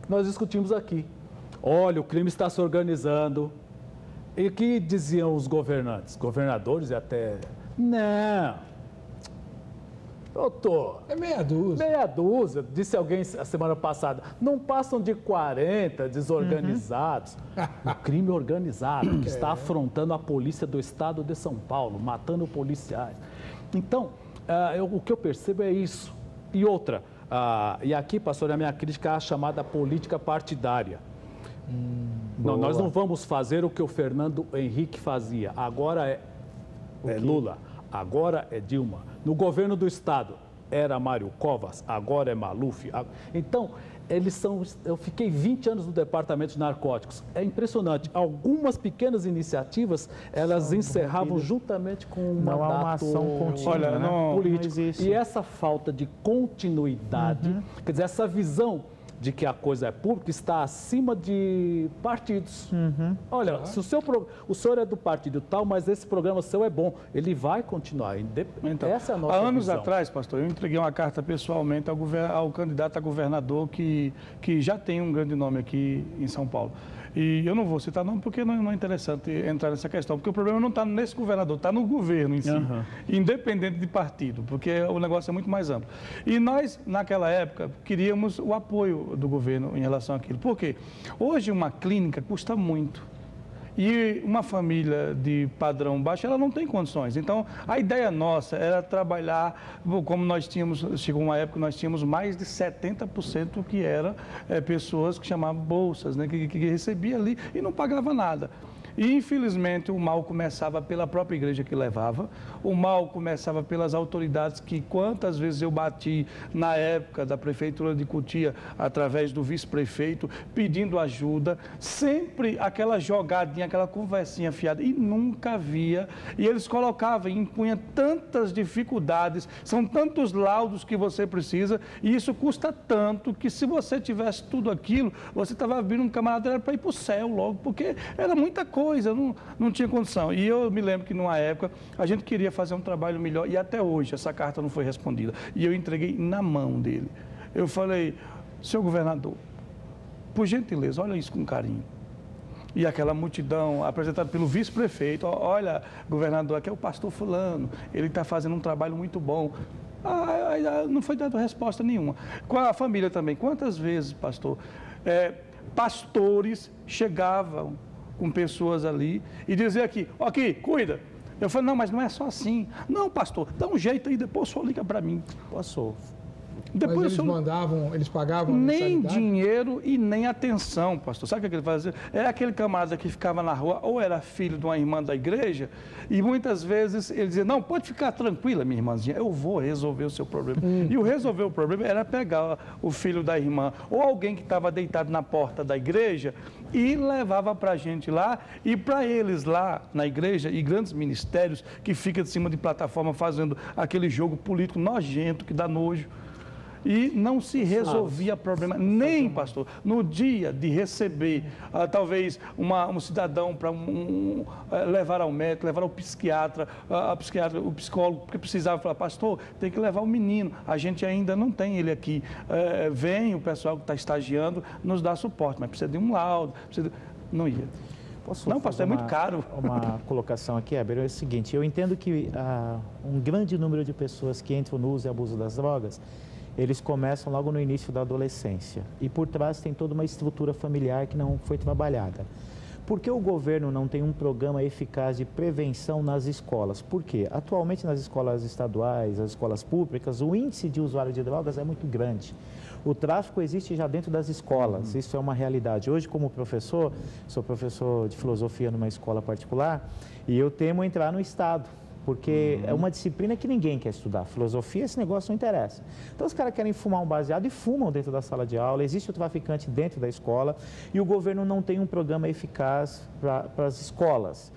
[SPEAKER 2] Nós discutimos aqui. Olha, o crime está se organizando. E o que diziam os governantes, governadores e até... Não... Doutor,
[SPEAKER 1] é meia dúzia.
[SPEAKER 2] Meia dúzia, disse alguém a semana passada. Não passam de 40 desorganizados. O crime organizado que está afrontando a polícia do estado de São Paulo, matando policiais. Então, o que eu percebo é isso. E outra, e aqui, pastor, a minha crítica é a chamada política partidária. Não, nós não vamos fazer o que o Fernando Henrique fazia. Agora é Lula, agora é Dilma. No governo do estado era Mário Covas, agora é Maluf. Então, eu fiquei 20 anos no departamento de narcóticos. É impressionante. Algumas pequenas iniciativas, elas encerravam juntamente com um mandato,
[SPEAKER 4] uma ação contínua,
[SPEAKER 2] político. E essa falta de continuidade, quer dizer, essa visão de que a coisa é pública está acima de partidos. Olha, se o senhor é do partido tal, mas esse programa seu é bom, ele vai continuar. Então, essa é a nossa
[SPEAKER 3] Há anos
[SPEAKER 2] visão.
[SPEAKER 3] atrás, pastor, eu entreguei uma carta pessoalmente ao candidato a governador que já tem um grande nome aqui em São Paulo. E eu não vou citar nome porque não é interessante entrar nessa questão, porque o problema não está nesse governador, está no governo em si, independente de partido, porque o negócio é muito mais amplo. E nós, naquela época, queríamos o apoio do governo em relação àquilo. Por quê? Hoje uma clínica custa muito. E uma família de padrão baixo, ela não tem condições. Então, a ideia nossa era trabalhar, como nós tínhamos, chegou uma época, nós tínhamos mais de 70% que era pessoas que chamavam bolsas, né, que recebia ali e não pagava nada. E, infelizmente, o mal começava pela própria igreja que levava, o mal começava pelas autoridades que, quantas vezes eu bati na época da Prefeitura de Cotia, através do vice-prefeito, pedindo ajuda, sempre aquela jogadinha, aquela conversinha fiada, e nunca havia. E eles colocavam e impunham tantas dificuldades, são tantos laudos que você precisa, e isso custa tanto que, se você tivesse tudo aquilo, você estava abrindo um camarada para ir para o céu logo, porque era muita coisa, não tinha condição. E eu me lembro que, numa época, a gente queria fazer um trabalho melhor, e até hoje essa carta não foi respondida. E eu entreguei na mão dele. Eu falei: senhor governador, por gentileza, olha isso com carinho. E aquela multidão, apresentada pelo vice-prefeito: olha, governador, aqui é o pastor fulano, ele está fazendo um trabalho muito bom. Não foi dada resposta nenhuma. Com a família também, quantas vezes, pastor, pastores chegavam com pessoas ali e diziam aqui, cuida. Eu falei: não, mas não é só assim. Não, pastor, dá um jeito aí, depois o senhor liga para mim.
[SPEAKER 4] Passou.
[SPEAKER 3] Depois
[SPEAKER 1] mas eles mandavam, eles pagavam
[SPEAKER 3] nem dinheiro e nem atenção, pastor. Sabe o que ele fazia? Era aquele camarada que ficava na rua, ou era filho de uma irmã da igreja, e muitas vezes ele dizia: não, pode ficar tranquila, minha irmãzinha, eu vou resolver o seu problema. E o resolver o problema era pegar o filho da irmã, ou alguém que estava deitado na porta da igreja, e levava para a gente lá, e para eles lá na igreja, e grandes ministérios que ficam de cima de plataforma fazendo aquele jogo político nojento que dá nojo. E não se resolvia problema, nem, pastor, no dia de receber, talvez, um cidadão para levar ao médico, levar ao psiquiatra, o psicólogo, porque precisava falar: pastor, tem que levar o menino, a gente ainda não tem ele aqui. Vem o pessoal que está estagiando, nos dá suporte, mas precisa de um laudo, não ia. Não, pastor, é muito caro.
[SPEAKER 4] Uma colocação aqui, Heber, é o seguinte: eu entendo que um grande número de pessoas que entram no uso e abuso das drogas, eles começam logo no início da adolescência. E por trás tem toda uma estrutura familiar que não foi trabalhada. Por que o governo não tem um programa eficaz de prevenção nas escolas? Por quê? Atualmente, nas escolas estaduais, as escolas públicas, o índice de usuário de drogas é muito grande. O tráfico existe já dentro das escolas, isso é uma realidade. Hoje, como professor, sou professor de filosofia numa escola particular, e eu temo entrar no Estado, porque é uma disciplina que ninguém quer estudar. Filosofia, esse negócio não interessa. Então, os caras querem fumar um baseado e fumam dentro da sala de aula, existe o traficante dentro da escola, e o governo não tem um programa eficaz para as escolas.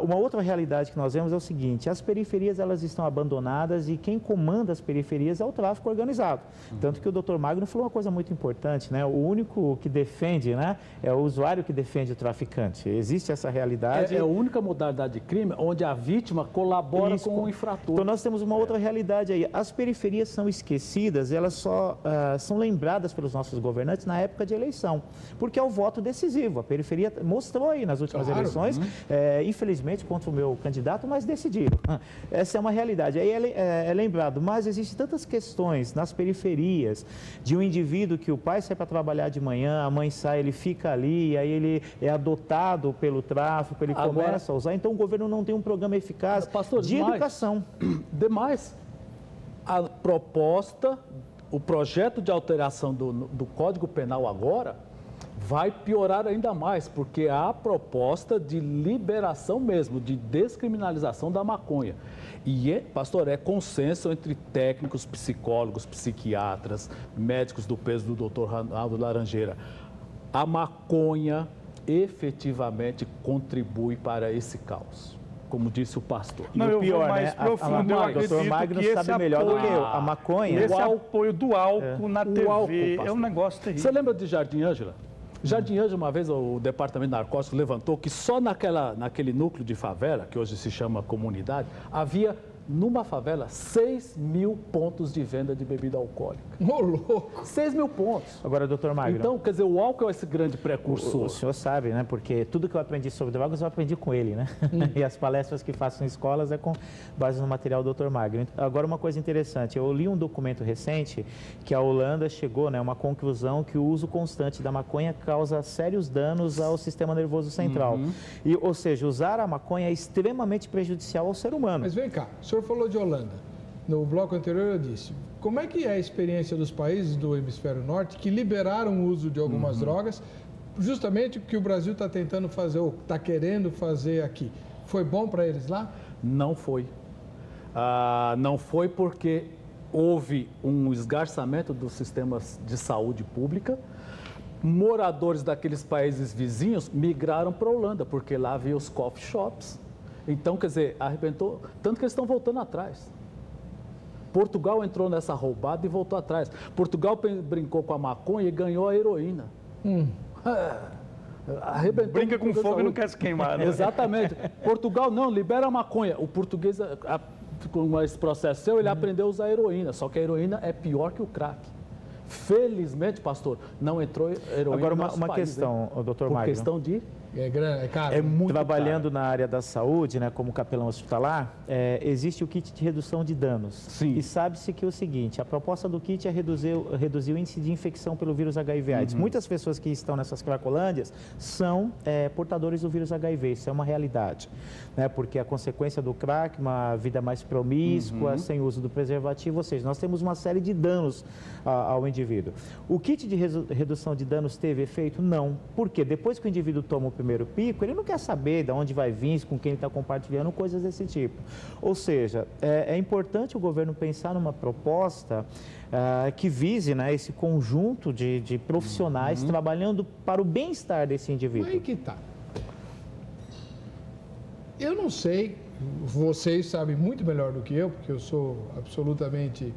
[SPEAKER 4] Uma outra realidade que nós vemos é o seguinte: as periferias, elas estão abandonadas, e quem comanda as periferias é o tráfico organizado. Tanto que o Dr. Magno falou uma coisa muito importante, né? O único que defende, né, é o usuário que defende o traficante. Existe essa realidade.
[SPEAKER 2] É a única modalidade de crime onde a vítima colabora com o infrator.
[SPEAKER 4] Então, nós temos uma outra realidade aí. As periferias são esquecidas, elas só são lembradas pelos nossos governantes na época de eleição, porque é o voto decisivo. A periferia mostrou aí nas últimas eleições, infelizmente contra o meu candidato, mas decidiram. Essa é uma realidade. Aí é lembrado, mas existem tantas questões nas periferias de um indivíduo que o pai sai para trabalhar de manhã, a mãe sai, ele fica ali, aí ele é adotado pelo tráfico, ele começa a usar. Então, o governo não tem um programa eficaz de educação.
[SPEAKER 2] Demais, a proposta, o projeto de alteração do Código Penal agora vai piorar ainda mais, porque há a proposta de liberação mesmo, de descriminalização da maconha. E, pastor, é consenso entre técnicos, psicólogos, psiquiatras, médicos do peso do Dr. Ronaldo Laranjeira. A maconha efetivamente contribui para esse caos, como disse o pastor.
[SPEAKER 3] Não,
[SPEAKER 4] e o pior,
[SPEAKER 3] mais profundo, eu acredito
[SPEAKER 4] Dr. Magno
[SPEAKER 3] que
[SPEAKER 4] sabe melhor do que eu. A maconha...
[SPEAKER 3] Esse apoio do álcool na TV álcool, é um negócio terrível.
[SPEAKER 2] Você lembra de Jardim Ângela? Jardim Ângela, uma vez o Departamento de Narcóticos levantou que só naquele núcleo de favela, que hoje se chama comunidade, havia numa favela 6.000 pontos de venda de bebida alcoólica.
[SPEAKER 1] Ô, louco!
[SPEAKER 2] 6.000 pontos.
[SPEAKER 4] Agora, doutor Magno...
[SPEAKER 2] Então, quer dizer, o álcool é esse grande precursor.
[SPEAKER 4] O senhor sabe, né? Porque tudo que eu aprendi sobre drogas, eu aprendi com ele, né? E as palestras que faço em escolas é com base no material do Dr. Magno. Agora, uma coisa interessante. Eu li um documento recente que a Holanda chegou, né? Uma conclusão que o uso constante da maconha causa sérios danos ao sistema nervoso central. E, ou seja, usar a maconha é extremamente prejudicial ao ser humano.
[SPEAKER 1] Mas vem cá, o senhor falou de Holanda. No bloco anterior eu disse, como é que é a experiência dos países do hemisfério norte que liberaram o uso de algumas drogas justamente o que o Brasil está tentando fazer, ou está querendo fazer aqui. Foi bom para eles lá?
[SPEAKER 2] Não foi. Não foi porque houve um esgarçamento dos sistemas de saúde pública. Moradores daqueles países vizinhos migraram para a Holanda, porque lá havia os coffee shops. Então, quer dizer, arrebentou, tanto que eles estão voltando atrás. Portugal entrou nessa roubada e voltou atrás. Portugal brincou com a maconha e ganhou a heroína. Arrebentou.
[SPEAKER 3] Brinca com fogo e não quer se queimar, né?
[SPEAKER 2] Exatamente. Portugal não, libera a maconha. O português, com esse processo seu, ele aprendeu a usar heroína, só que a heroína é pior que o crack. Felizmente, pastor, não entrou heroína.
[SPEAKER 4] Agora,
[SPEAKER 2] no nosso
[SPEAKER 4] uma
[SPEAKER 2] país,
[SPEAKER 4] questão, doutor
[SPEAKER 2] Por
[SPEAKER 4] Magno.
[SPEAKER 2] questão de...
[SPEAKER 1] É caro.
[SPEAKER 2] É muito
[SPEAKER 4] Trabalhando
[SPEAKER 2] caro.
[SPEAKER 4] na área da saúde, né, como capelão hospitalar, existe o kit de redução de danos.
[SPEAKER 2] Sim.
[SPEAKER 4] E sabe-se que é o seguinte, a proposta do kit é reduzir o índice de infecção pelo vírus HIV/AIDS. Muitas pessoas que estão nessas cracolândias são portadores do vírus HIV, isso é uma realidade. Né, porque a consequência do crack, uma vida mais promíscua, sem uso do preservativo, ou seja, nós temos uma série de danos ao indivíduo. O kit de redução de danos teve efeito? Não. Por quê? Depois que o indivíduo toma o primeiro pico, ele não quer saber de onde vai vir, com quem ele está compartilhando, coisas desse tipo. Ou seja, é importante o governo pensar numa proposta que vise, né, esse conjunto de profissionais trabalhando para o bem-estar desse indivíduo.
[SPEAKER 1] Aí que tá. Eu não sei, vocês sabem muito melhor do que eu, porque eu sou absolutamente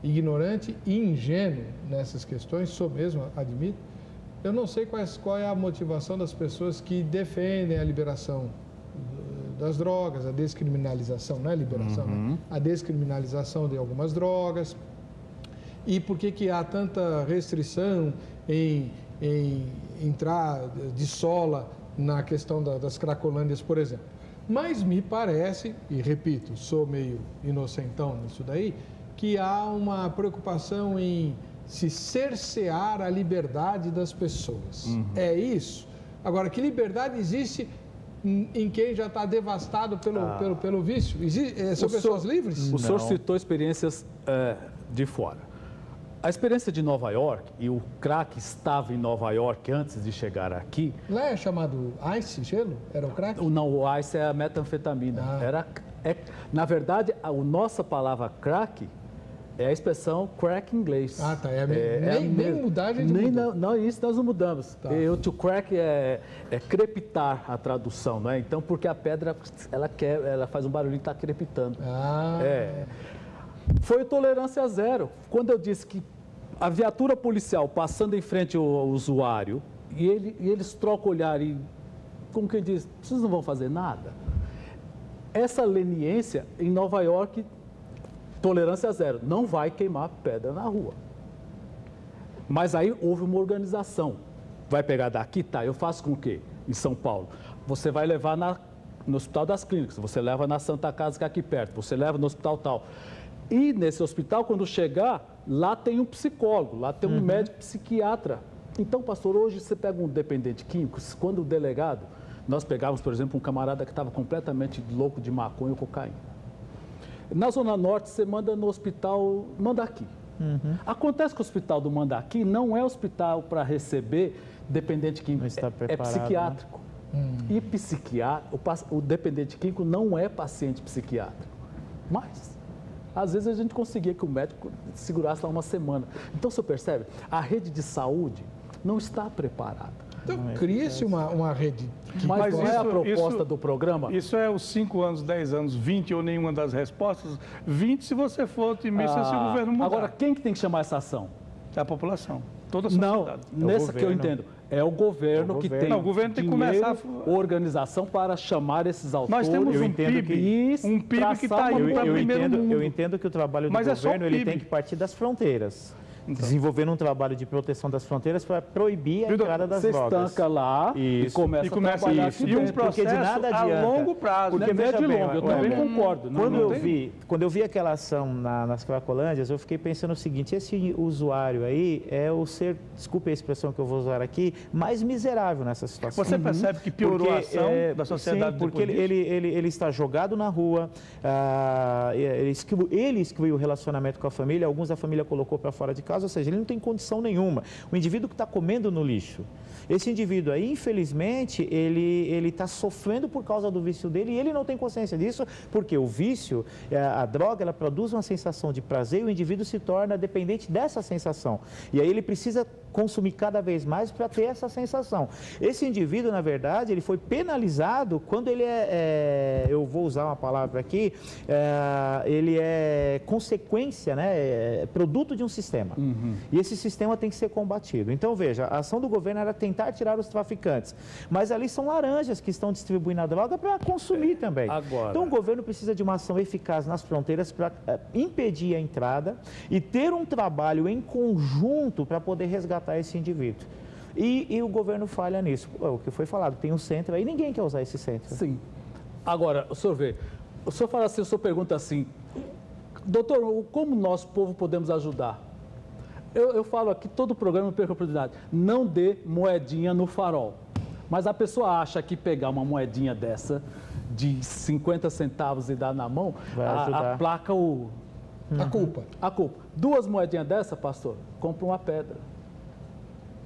[SPEAKER 1] ignorante e ingênuo nessas questões, sou mesmo, admito. Eu não sei qual é a motivação das pessoas que defendem a liberação das drogas, a descriminalização, não é liberação, né? A descriminalização de algumas drogas. E por que há tanta restrição em entrar de sola na questão das cracolândias, por exemplo. Mas me parece, e repito, sou meio inocentão nisso daí, que há uma preocupação em se cercear a liberdade das pessoas. É isso? Agora, que liberdade existe em quem já está devastado pelo vício? São pessoas livres?
[SPEAKER 2] O senhor citou experiências de fora. A experiência de Nova York, e o crack estava em Nova York antes de chegar aqui...
[SPEAKER 1] Lá é chamado ice, gelo? Era o crack?
[SPEAKER 2] Não, o ice é a metanfetamina. Na verdade, a nossa palavra crack é a expressão crack em inglês.
[SPEAKER 1] Ah, tá. Nem mudar a gente muda.
[SPEAKER 2] Não, isso nós não mudamos.
[SPEAKER 1] Tá.
[SPEAKER 2] To crack é crepitar a tradução, não é? Então, porque a pedra, ela faz um barulhinho que está crepitando. Foi tolerância zero. Quando eu disse que a viatura policial passando em frente ao usuário e eles trocam o olhar e, como quem diz, vocês não vão fazer nada. Essa leniência em Nova York, tolerância zero, não vai queimar pedra na rua. Mas aí houve uma organização. Vai pegar daqui? Tá, eu faço com o quê? Em São Paulo. Você vai levar no Hospital das Clínicas, você leva na Santa Casa que é aqui perto, você leva no hospital tal. E nesse hospital, quando chegar, lá tem um psicólogo, lá tem um médico psiquiatra. Então, pastor, hoje você pega um dependente químico, quando o delegado, nós pegávamos, por exemplo, um camarada que estava completamente louco de maconha ou cocaína. Na Zona Norte, você manda no hospital Mandaqui. Acontece que o hospital do Mandaqui não é hospital para receber dependente químico, é psiquiátrico. E o dependente químico não é paciente psiquiátrico. Mas, às vezes, a gente conseguia que o médico segurasse lá uma semana. Então, você percebe? A rede de saúde não está preparada.
[SPEAKER 1] Então, cria-se uma rede.
[SPEAKER 2] Mas qual é a proposta do programa?
[SPEAKER 3] Isso é os 5 anos, 10 anos, 20 ou nenhuma das respostas? 20 se você for otimista, se o governo mudar.
[SPEAKER 2] Agora, quem que tem que chamar essa ação?
[SPEAKER 3] É a população, toda a sociedade.
[SPEAKER 2] Não, nessa que eu entendo. É o governo que tem
[SPEAKER 3] o governo tem que começar
[SPEAKER 2] organização para chamar esses autores.
[SPEAKER 3] Nós temos um PIB que está aí para primeiro mundo.
[SPEAKER 4] Eu entendo que o trabalho do governo ele tem que partir das fronteiras. Desenvolvendo um trabalho de proteção das fronteiras para proibir a entrada das drogas.
[SPEAKER 2] Você estanca lá e começa a trabalhar
[SPEAKER 3] isso. E um processo de nada adianta,
[SPEAKER 2] a longo prazo,
[SPEAKER 3] porque
[SPEAKER 2] médio e longo, eu também concordo.
[SPEAKER 4] Quando eu vi aquela ação nas Cracolândias, eu fiquei pensando o seguinte, esse usuário aí é o ser, desculpe a expressão que eu vou usar aqui, mais miserável nessa situação.
[SPEAKER 3] Você percebe que piorou a ação da sociedade?
[SPEAKER 4] Sim, porque ele está jogado na rua, ele excluiu o relacionamento com a família, alguns da família colocou para fora de casa, ou seja, ele não tem condição nenhuma. O indivíduo que está comendo no lixo, esse indivíduo aí, infelizmente, ele está sofrendo por causa do vício dele e ele não tem consciência disso, porque o vício, a droga, ela produz uma sensação de prazer e o indivíduo se torna dependente dessa sensação. E aí ele precisa consumir cada vez mais para ter essa sensação. Esse indivíduo, na verdade, ele foi penalizado quando ele eu vou usar uma palavra aqui, ele é consequência, né, produto de um sistema. E esse sistema tem que ser combatido. Então, veja, a ação do governo era tentar tirar os traficantes, mas ali são laranjas que estão distribuindo a droga para consumir também.
[SPEAKER 2] Agora.
[SPEAKER 4] Então, o governo precisa de uma ação eficaz nas fronteiras para impedir a entrada e ter um trabalho em conjunto para poder resgatar esse indivíduo. E o governo falha nisso. O que foi falado, tem um centro aí, ninguém quer usar esse centro.
[SPEAKER 2] Sim. Agora, o senhor vê, o senhor fala assim, o senhor pergunta assim, doutor, como nós, povo, podemos ajudar? Eu falo aqui, todo o programa não perca a oportunidade, não dê moedinha no farol. Mas a pessoa acha que pegar uma moedinha dessa, de 50 centavos e dar na mão, aplaca
[SPEAKER 1] a culpa.
[SPEAKER 2] A culpa. 2 moedinhas dessa, pastor, compra uma pedra.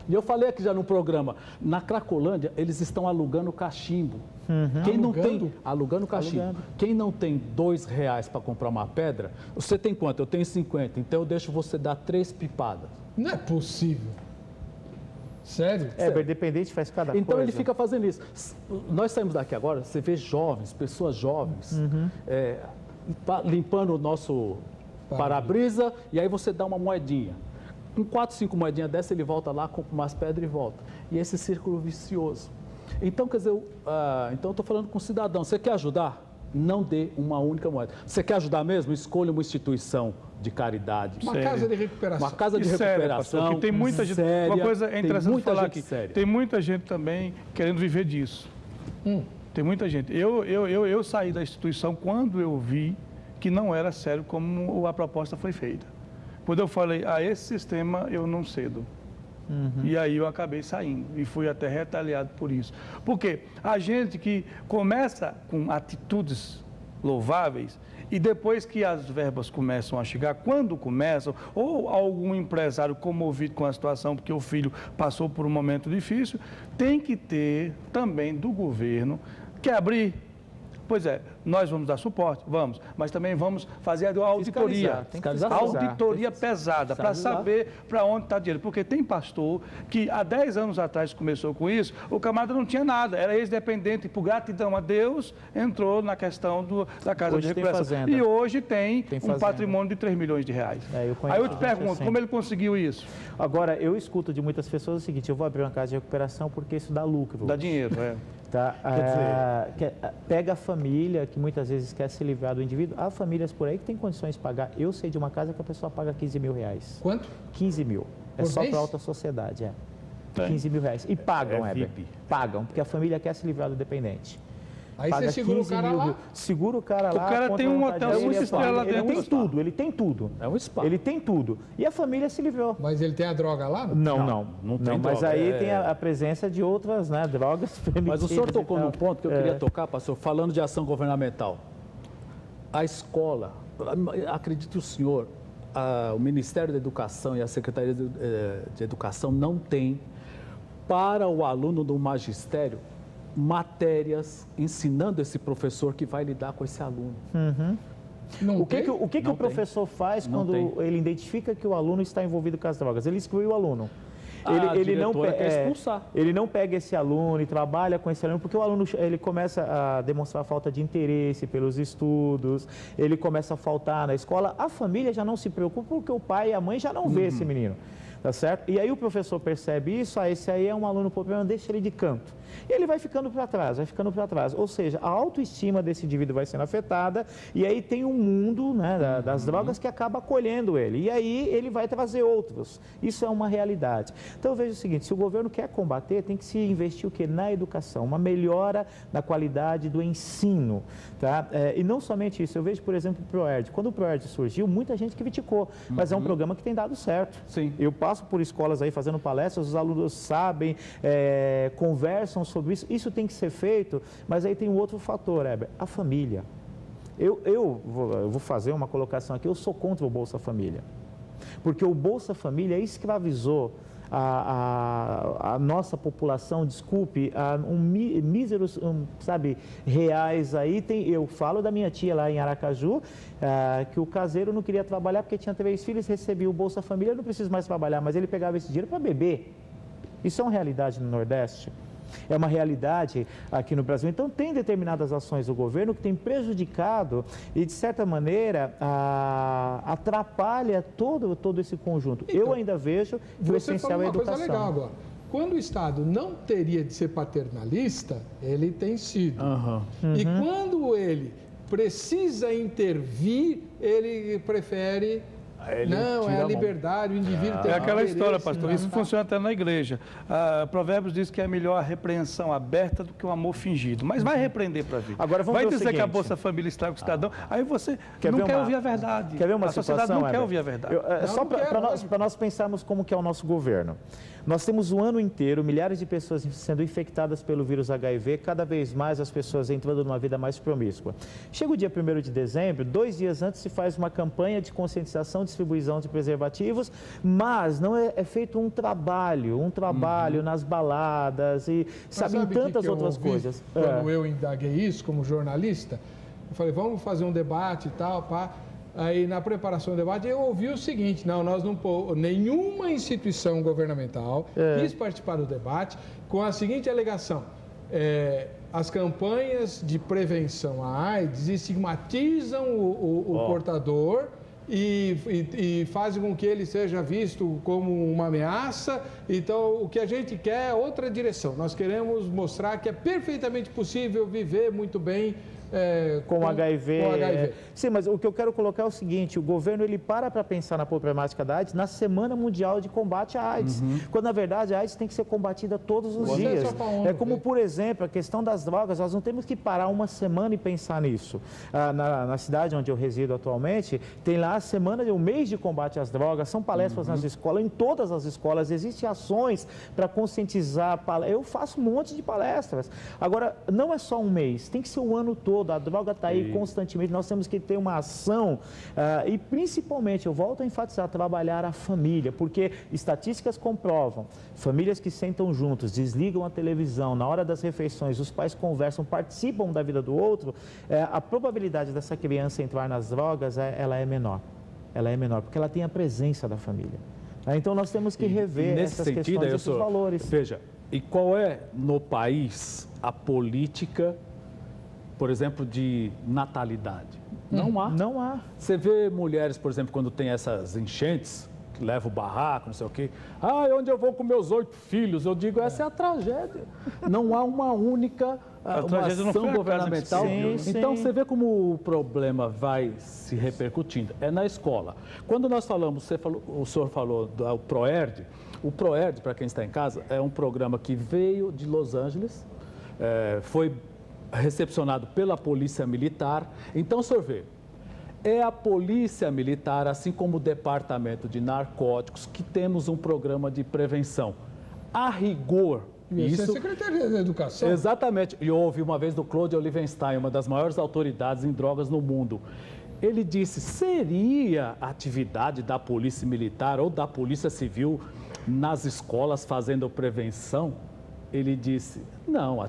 [SPEAKER 2] E eu falei aqui já no programa, na Cracolândia, eles estão alugando cachimbo. Quem não tem, alugando cachimbo. Quem não tem R$2 para comprar uma pedra, você tem quanto? Eu tenho 50, então eu deixo você dar 3 pipadas.
[SPEAKER 1] Não é possível. Sério?
[SPEAKER 4] Independente faz cada coisa.
[SPEAKER 2] Então ele fica fazendo isso. Nós saímos daqui agora, você vê jovens, pessoas jovens, limpando o nosso para-brisa, e aí você dá uma moedinha. Com 4, 5 moedinhas dessa, ele volta lá, compra umas pedras e volta. E esse círculo vicioso. Então, quer dizer, então eu estou falando com o cidadão, você quer ajudar? Não dê uma única moeda. Você quer ajudar mesmo? Escolha uma instituição de caridade.
[SPEAKER 1] Uma casa de recuperação.
[SPEAKER 2] Uma casa de recuperação.
[SPEAKER 3] Pastor, tem muita gente, uma coisa interessante falar aqui, tem muita gente também querendo viver disso. Tem muita gente. Eu saí da instituição quando eu vi que não era sério como a proposta foi feita. Quando eu falei, esse sistema eu não cedo. E aí eu acabei saindo e fui até retaliado por isso. Porque a gente que começa com atitudes louváveis e depois que as verbas começam a chegar, quando começam, ou algum empresário comovido com a situação porque o filho passou por um momento difícil, tem que ter também do governo que abrir. Pois é, nós vamos dar suporte, vamos, mas também vamos fazer a auditoria, auditoria pesada, para saber para onde está o dinheiro. Porque tem pastor que há 10 anos atrás começou com isso, o camarada não tinha nada, era ex-dependente, por gratidão a Deus, entrou na questão da casa de recuperação. E hoje tem um patrimônio de 3 milhões de reais. Aí eu te pergunto, como ele conseguiu isso?
[SPEAKER 4] Agora, eu escuto de muitas pessoas o seguinte, eu vou abrir uma casa de recuperação porque isso dá lucro.
[SPEAKER 3] Dá dinheiro,
[SPEAKER 4] Tá? Pega a família que muitas vezes quer se livrar do indivíduo. Há famílias por aí que têm condições de pagar. Eu sei de uma casa que a pessoa paga 15 mil reais.
[SPEAKER 1] Quanto?
[SPEAKER 4] 15 mil. É só para alta sociedade, 15 mil reais. E pagam, pagam, porque a família quer se livrar do dependente.
[SPEAKER 1] Aí você segura o cara lá?
[SPEAKER 4] Segura o cara lá.
[SPEAKER 3] O cara tem um hotel, uma estrela dentro.
[SPEAKER 4] Ele tem tudo.
[SPEAKER 2] É um spa.
[SPEAKER 4] Ele tem tudo. E a família se livrou.
[SPEAKER 1] Mas ele tem a droga lá?
[SPEAKER 4] Não tem
[SPEAKER 2] droga.
[SPEAKER 4] Mas aí tem a presença de outras drogas permitidas.
[SPEAKER 2] Mas o senhor tocou num ponto que eu queria tocar, pastor, falando de ação governamental. A escola, acredite o senhor, o Ministério da Educação e a Secretaria de Educação não tem para o aluno do magistério matérias ensinando esse professor que vai lidar com esse aluno.
[SPEAKER 4] O que o professor faz quando ele identifica que o aluno está envolvido com as drogas? Ele exclui o aluno. Ele não pega esse aluno e trabalha com esse aluno, porque o aluno ele começa a demonstrar falta de interesse pelos estudos, ele começa a faltar na escola, a família já não se preocupa porque o pai e a mãe já não vê esse menino. Tá certo? E aí o professor percebe isso, esse aí é um aluno problema, deixa ele de canto. E ele vai ficando para trás, Ou seja, a autoestima desse indivíduo vai sendo afetada e aí tem um mundo das drogas que acaba acolhendo ele. E aí ele vai trazer outros. Isso é uma realidade. Então eu vejo o seguinte, se o governo quer combater, tem que se investir o quê? Na educação, uma melhora na qualidade do ensino. Tá? E não somente isso, eu vejo, por exemplo, o ProErd. Quando o ProErd surgiu, muita gente criticou, mas é um programa que tem dado certo.
[SPEAKER 2] Sim.
[SPEAKER 4] Eu passo por escolas aí fazendo palestras, os alunos sabem, conversam sobre isso. Isso tem que ser feito, mas aí tem um outro fator, Heber, a família. Eu vou fazer uma colocação aqui, eu sou contra o Bolsa Família. porque o Bolsa Família escravizou a nossa população, desculpe, míseros, reais aí. Eu falo da minha tia lá em Aracaju, que o caseiro não queria trabalhar porque tinha 3 filhos, recebia o Bolsa Família, não precisa mais trabalhar, mas ele pegava esse dinheiro para beber. Isso é uma realidade no Nordeste. É uma realidade aqui no Brasil. Então, tem determinadas ações do governo que tem prejudicado e, de certa maneira, atrapalha todo esse conjunto. Então, eu ainda vejo que o essencial é a educação.
[SPEAKER 1] Você falou uma coisa legal agora. Quando o Estado não teria de ser paternalista, ele tem sido. E quando ele precisa intervir, ele prefere... Não, é a liberdade, o indivíduo tem
[SPEAKER 3] É aquela
[SPEAKER 1] interesse,
[SPEAKER 3] história, pastor, isso funciona até na igreja. Provérbios diz que é melhor a repreensão aberta do que o amor fingido. Mas vai repreender para ver.
[SPEAKER 4] Agora vamos
[SPEAKER 3] vai
[SPEAKER 4] ver
[SPEAKER 3] dizer que a Bolsa Família estraga o cidadão, aí você não quer ouvir a verdade.
[SPEAKER 4] Quer ver uma
[SPEAKER 3] a sociedade
[SPEAKER 4] situação,
[SPEAKER 3] não quer ouvir a verdade.
[SPEAKER 4] Só para nós pensarmos como que é o nosso governo. Nós temos o ano inteiro milhares de pessoas sendo infectadas pelo vírus HIV, cada vez mais as pessoas entrando numa vida mais promíscua. Chega o dia 1º de dezembro, 2 dias antes se faz uma campanha de conscientização, distribuição de preservativos, mas não é feito um trabalho nas baladas e em tantas outras coisas.
[SPEAKER 1] Quando eu indaguei isso como jornalista, eu falei, vamos fazer um debate e tal, pá. Aí, na preparação do debate, eu ouvi o seguinte, nenhuma instituição governamental quis participar do debate com a seguinte alegação, as campanhas de prevenção à AIDS estigmatizam o portador e fazem com que ele seja visto como uma ameaça. Então, o que a gente quer é outra direção. Nós queremos mostrar que é perfeitamente possível viver muito bem
[SPEAKER 4] com HIV. Sim, mas o que eu quero colocar é o seguinte, o governo ele para pensar na problemática da AIDS na Semana Mundial de Combate à AIDS, quando na verdade a AIDS tem que ser combatida todos os dias. É como, por exemplo, a questão das drogas, nós não temos que parar uma semana e pensar nisso. Na cidade onde eu resido atualmente, tem lá a semana, o mês de combate às drogas, são palestras nas escolas, em todas as escolas, existem ações para conscientizar, eu faço um monte de palestras. Agora, não é só um mês, tem que ser o ano todo. A droga está aí constantemente, nós temos que ter uma ação e principalmente, eu volto a enfatizar, trabalhar a família, porque estatísticas comprovam, famílias que sentam juntos, desligam a televisão, na hora das refeições, os pais conversam, participam da vida do outro, a probabilidade dessa criança entrar nas drogas, ela é menor, porque ela tem a presença da família. Então nós temos que rever essas questões, esses valores.
[SPEAKER 2] Veja, e qual é no país a política, por exemplo, de natalidade? Não há.
[SPEAKER 4] Não há.
[SPEAKER 2] Você vê mulheres, por exemplo, quando tem essas enchentes, que levam o barraco, não sei o quê. Onde eu vou com meus 8 filhos? Eu digo, essa é a tragédia. Não há uma única uma ação governamental. Então, você vê como o problema vai se repercutindo. É na escola. Quando nós falamos, o senhor falou do ProERD. O ProERD, para quem está em casa, é um programa que veio de Los Angeles, foi recepcionado pela Polícia Militar. Então, o senhor vê, é a Polícia Militar, assim como o Departamento de Narcóticos, que temos um programa de prevenção. A rigor,
[SPEAKER 1] isso é a Secretaria da Educação.
[SPEAKER 2] Exatamente. E eu ouvi uma vez do Claude Olivenstein, uma das maiores autoridades em drogas no mundo. Ele disse, seria atividade da Polícia Militar ou da Polícia Civil nas escolas fazendo prevenção? Ele disse, não,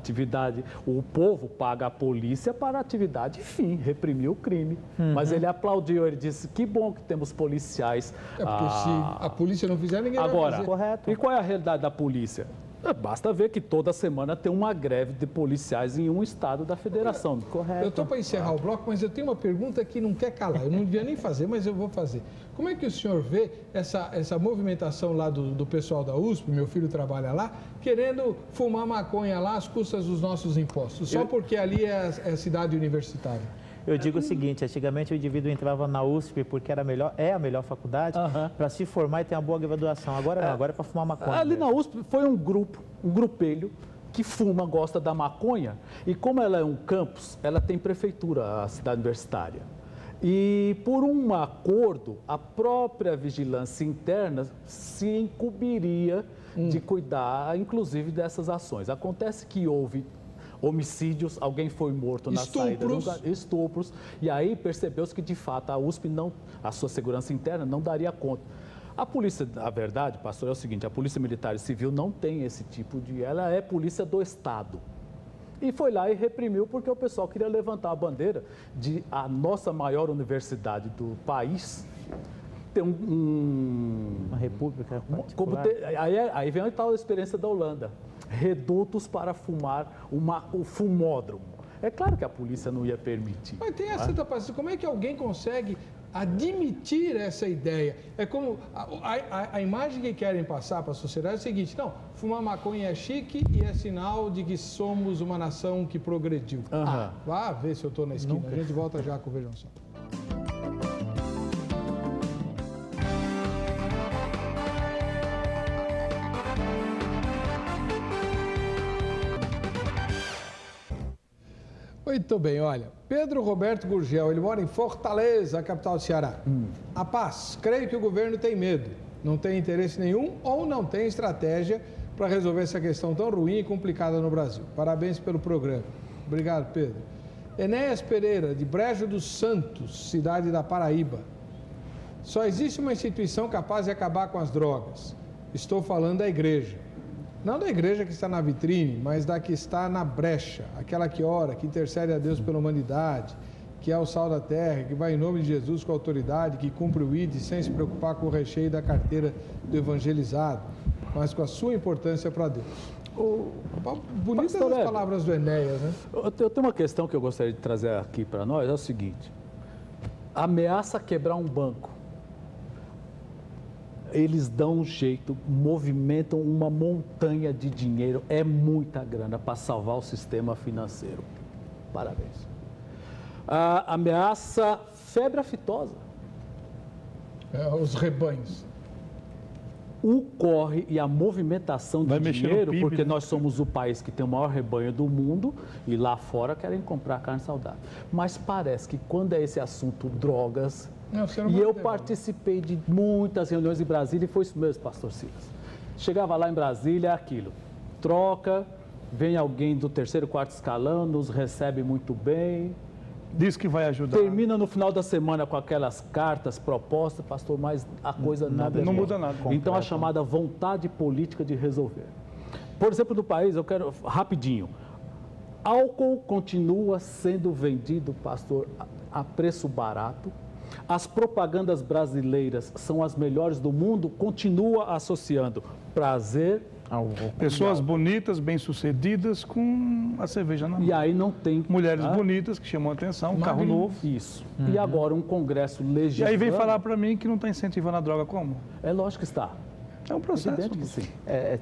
[SPEAKER 2] o povo paga a polícia para a atividade, enfim, reprimir o crime. Mas ele aplaudiu, ele disse, que bom que temos policiais.
[SPEAKER 1] Porque se a polícia não fizer, ninguém vai fazer.
[SPEAKER 4] Correto.
[SPEAKER 2] E qual é a realidade da polícia? Basta ver que toda semana tem uma greve de policiais em um estado da federação.
[SPEAKER 4] Correto.
[SPEAKER 1] Eu estou para encerrar o bloco, mas eu tenho uma pergunta que não quer calar. Eu não devia nem fazer, mas eu vou fazer. Como é que o senhor vê essa movimentação lá do pessoal da USP, meu filho trabalha lá, querendo fumar maconha lá às custas dos nossos impostos, só porque ali é cidade universitária?
[SPEAKER 4] Eu digo o seguinte, antigamente o indivíduo entrava na USP porque é a melhor faculdade para se formar e ter uma boa graduação. Agora não, agora é para fumar maconha.
[SPEAKER 2] Ali na USP foi um grupelho que gosta da maconha, e como ela é um campus, ela tem prefeitura, a cidade universitária. E por um acordo, a própria vigilância interna se incumbiria de cuidar, inclusive, dessas ações. Acontece que houve homicídios, alguém foi morto na saída do lugar, estupros, e aí percebeu-se que, de fato, a USP, a sua segurança interna não daria conta. A polícia, a verdade, pastor, é o seguinte, a Polícia Militar e Civil não tem esse tipo de... Ela é polícia do Estado. E foi lá e reprimiu porque o pessoal queria levantar a bandeira de a nossa maior universidade do país ter
[SPEAKER 4] uma república particular.
[SPEAKER 2] Aí vem a tal experiência da Holanda. Redutos para fumar o fumódromo. É claro que a polícia não ia permitir.
[SPEAKER 1] Mas tem essa paciência. Como é que alguém consegue admitir essa ideia? É como a imagem que querem passar para a sociedade é a seguinte: não, fumar maconha é chique e é sinal de que somos uma nação que progrediu. Vá ver se eu estou na esquina. A gente volta já com o Vejam Só. Muito bem, olha, Pedro Roberto Gurgel, ele mora em Fortaleza, a capital do Ceará. A paz, creio que o governo tem medo, não tem interesse nenhum ou não tem estratégia para resolver essa questão tão ruim e complicada no Brasil. Parabéns pelo programa. Obrigado, Pedro. Enéas Pereira, de Brejo dos Santos, cidade da Paraíba. Só existe uma instituição capaz de acabar com as drogas. Estou falando da igreja. Não da igreja que está na vitrine, mas da que está na brecha, aquela que ora, que intercede a Deus pela humanidade, que é o sal da terra, que vai em nome de Jesus com autoridade, que cumpre o ID sem se preocupar com o recheio da carteira do evangelizado, mas com a sua importância para Deus. Bonitas as palavras do Enéas, né?
[SPEAKER 2] Eu tenho uma questão que eu gostaria de trazer aqui para nós, é o seguinte: ameaça quebrar um banco. Eles dão um jeito, movimentam uma montanha de dinheiro, é muita grana para salvar o sistema financeiro. Parabéns. A ameaça febre aftosa.
[SPEAKER 1] Os rebanhos.
[SPEAKER 2] O corre e a movimentação de dinheiro, PIB, porque nós somos o país que tem o maior rebanho do mundo e lá fora querem comprar carne saudável. Mas parece que quando é esse assunto drogas... E eu participei de muitas reuniões em Brasília e foi isso mesmo, pastor Silas. Chegava lá em Brasília, é aquilo. Troca, vem alguém do terceiro, quarto escalão, nos recebe muito bem.
[SPEAKER 3] Diz que vai ajudar.
[SPEAKER 2] Termina no final da semana com aquelas cartas, propostas, pastor, mas a coisa
[SPEAKER 3] não muda nada.
[SPEAKER 2] Então a chamada vontade política de resolver. Por exemplo, no país, eu quero, rapidinho, álcool continua sendo vendido, pastor, a preço barato. As propagandas brasileiras são as melhores do mundo, continua associando prazer ao
[SPEAKER 3] pessoas bonitas, bem-sucedidas com a cerveja na mão.
[SPEAKER 2] E aí não tem...
[SPEAKER 3] Mulheres bonitas que chamam a atenção, um carro novo.
[SPEAKER 2] Isso. E agora um congresso legislando...
[SPEAKER 3] E aí vem falar para mim que não está incentivando a droga como?
[SPEAKER 2] É lógico que está.
[SPEAKER 3] É um processo.
[SPEAKER 2] Evidente que sim.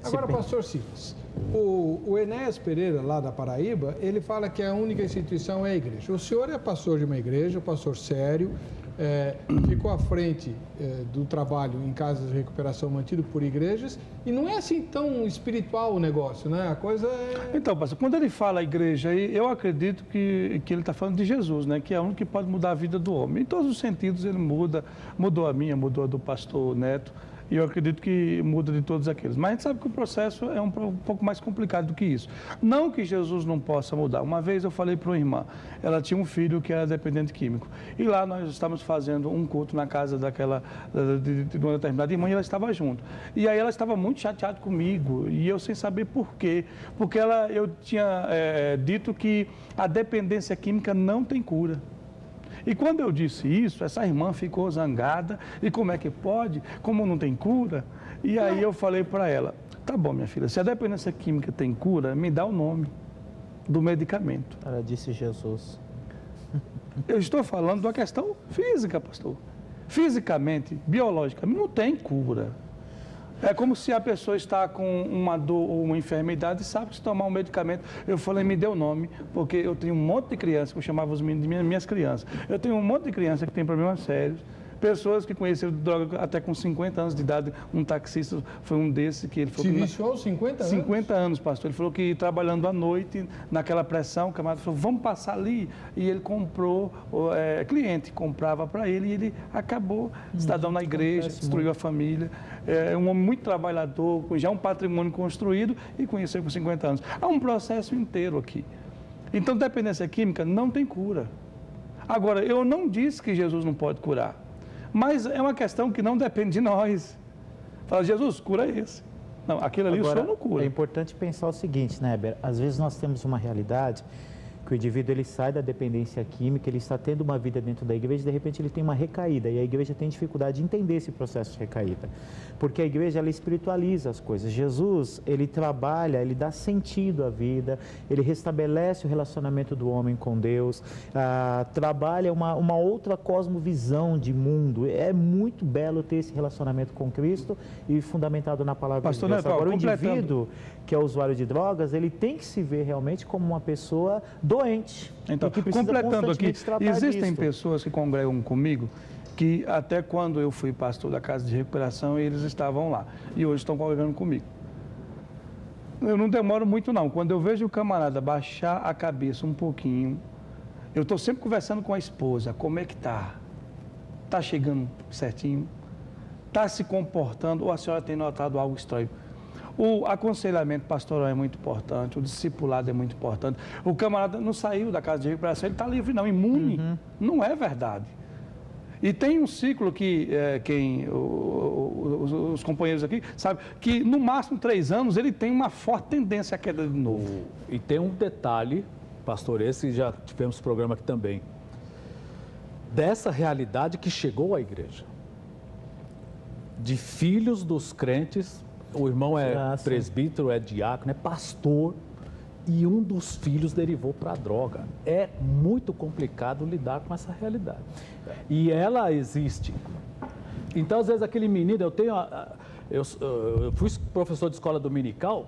[SPEAKER 1] Agora, pastor Silas, o Enéas Pereira, lá da Paraíba, ele fala que a única instituição é a igreja. O senhor é pastor de uma igreja, pastor sério, ficou à frente do trabalho em casas de recuperação mantido por igrejas, e não é assim tão espiritual o negócio, né? A coisa é...
[SPEAKER 3] Então, pastor, quando ele fala igreja, eu acredito que ele está falando de Jesus, né? Que é o único que pode mudar a vida do homem. Em todos os sentidos ele mudou a minha, mudou a do pastor Neto, e eu acredito que muda de todos aqueles. Mas a gente sabe que o processo é um pouco mais complicado do que isso. Não que Jesus não possa mudar. Uma vez eu falei para uma irmã, ela tinha um filho que era dependente químico. E lá nós estávamos fazendo um culto na casa de uma determinada irmã e ela estava junto. E aí ela estava muito chateada comigo e eu sem saber por quê. Porque eu tinha dito que a dependência química não tem cura. E quando eu disse isso, essa irmã ficou zangada. E como é que pode? Como não tem cura? E aí eu falei para ela, tá bom, minha filha, se a dependência química tem cura, me dá o nome do medicamento.
[SPEAKER 4] Ela disse Jesus.
[SPEAKER 3] Eu estou falando de uma questão física, pastor. Fisicamente, biologicamente, não tem cura. É como se a pessoa está com uma dor ou uma enfermidade e sabe que se tomar um medicamento. Eu falei, me dê o nome, porque eu tenho um monte de crianças, que eu chamava os meninos de minhas crianças. Eu tenho um monte de crianças que têm problemas sérios. Pessoas que conheceram droga até com 50 anos de idade. Um taxista foi um desses que ele falou...
[SPEAKER 1] Se viciou aos 50 anos?
[SPEAKER 3] 50 anos, pastor. Ele falou que trabalhando à noite, naquela pressão, o camarada falou, vamos passar ali. E ele comprou, cliente comprava para ele e ele acabou, cidadão na igreja, destruiu a família. É um homem muito trabalhador, com já um patrimônio construído e conheceu com 50 anos. Há um processo inteiro aqui. Então, dependência química não tem cura. Agora, eu não disse que Jesus não pode curar. Mas é uma questão que não depende de nós. Fala, Jesus, cura esse. Não, aquilo ali
[SPEAKER 4] Agora,
[SPEAKER 3] o Senhor não cura.
[SPEAKER 4] É importante pensar o seguinte, né, Heber? Às vezes nós temos uma realidade que o indivíduo ele sai da dependência química, ele está tendo uma vida dentro da igreja e de repente ele tem uma recaída e a igreja tem dificuldade de entender esse processo de recaída, porque a igreja ela espiritualiza as coisas. Jesus, ele trabalha, ele dá sentido à vida, ele restabelece o relacionamento do homem com Deus, trabalha uma outra cosmovisão de mundo. É muito belo ter esse relacionamento com Cristo e fundamentado na palavra de Deus. Agora, o indivíduo que é usuário de drogas, ele tem que se ver realmente como uma pessoa doente.
[SPEAKER 3] Então,
[SPEAKER 4] e que precisa
[SPEAKER 3] completando aqui, existem
[SPEAKER 4] disso.
[SPEAKER 3] pessoas que congregam comigo que até quando eu fui pastor da Casa de Recuperação, eles estavam lá e hoje estão congregando comigo. Eu não demoro muito não, quando eu vejo o camarada baixar a cabeça um pouquinho, eu estou sempre conversando com a esposa, como é que tá? Tá chegando certinho? Tá se comportando ou a senhora tem notado algo estranho? O aconselhamento pastoral é muito importante, o discipulado é muito importante. O camarada não saiu da Casa de Recuperação, ele está livre não, imune. Não é verdade. E tem um ciclo que os companheiros aqui sabem que no máximo 3 anos ele tem uma forte tendência à queda de novo.
[SPEAKER 2] E tem um detalhe, pastor, esse já tivemos programa aqui também, dessa realidade que chegou à igreja. De filhos dos crentes, o irmão é presbítero, é diácono, é pastor, e um dos filhos derivou para a droga. É muito complicado lidar com essa realidade. E ela existe. Então, às vezes, aquele menino, eu fui professor de escola dominical,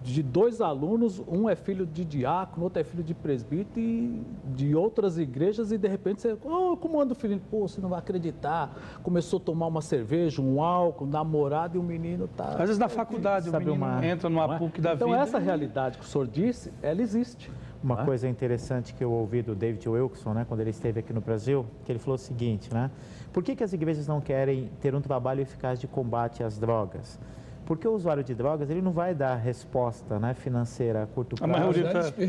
[SPEAKER 2] de 2 alunos, um é filho de diácono, outro é filho de presbítero e de outras igrejas, e de repente você, como anda o filho? Pô, você não vai acreditar, começou a tomar uma cerveja, um álcool, namorado, e o menino tá...
[SPEAKER 3] Às vezes na faculdade o menino entra numa PUC da vida.
[SPEAKER 2] Então essa realidade que o senhor disse, ela existe.
[SPEAKER 4] Uma coisa interessante que eu ouvi do David Wilkerson, né, quando ele esteve aqui no Brasil, que ele falou o seguinte, né? Por que as igrejas não querem ter um trabalho eficaz de combate às drogas? Porque o usuário de drogas, ele não vai dar resposta, né, financeira a curto prazo.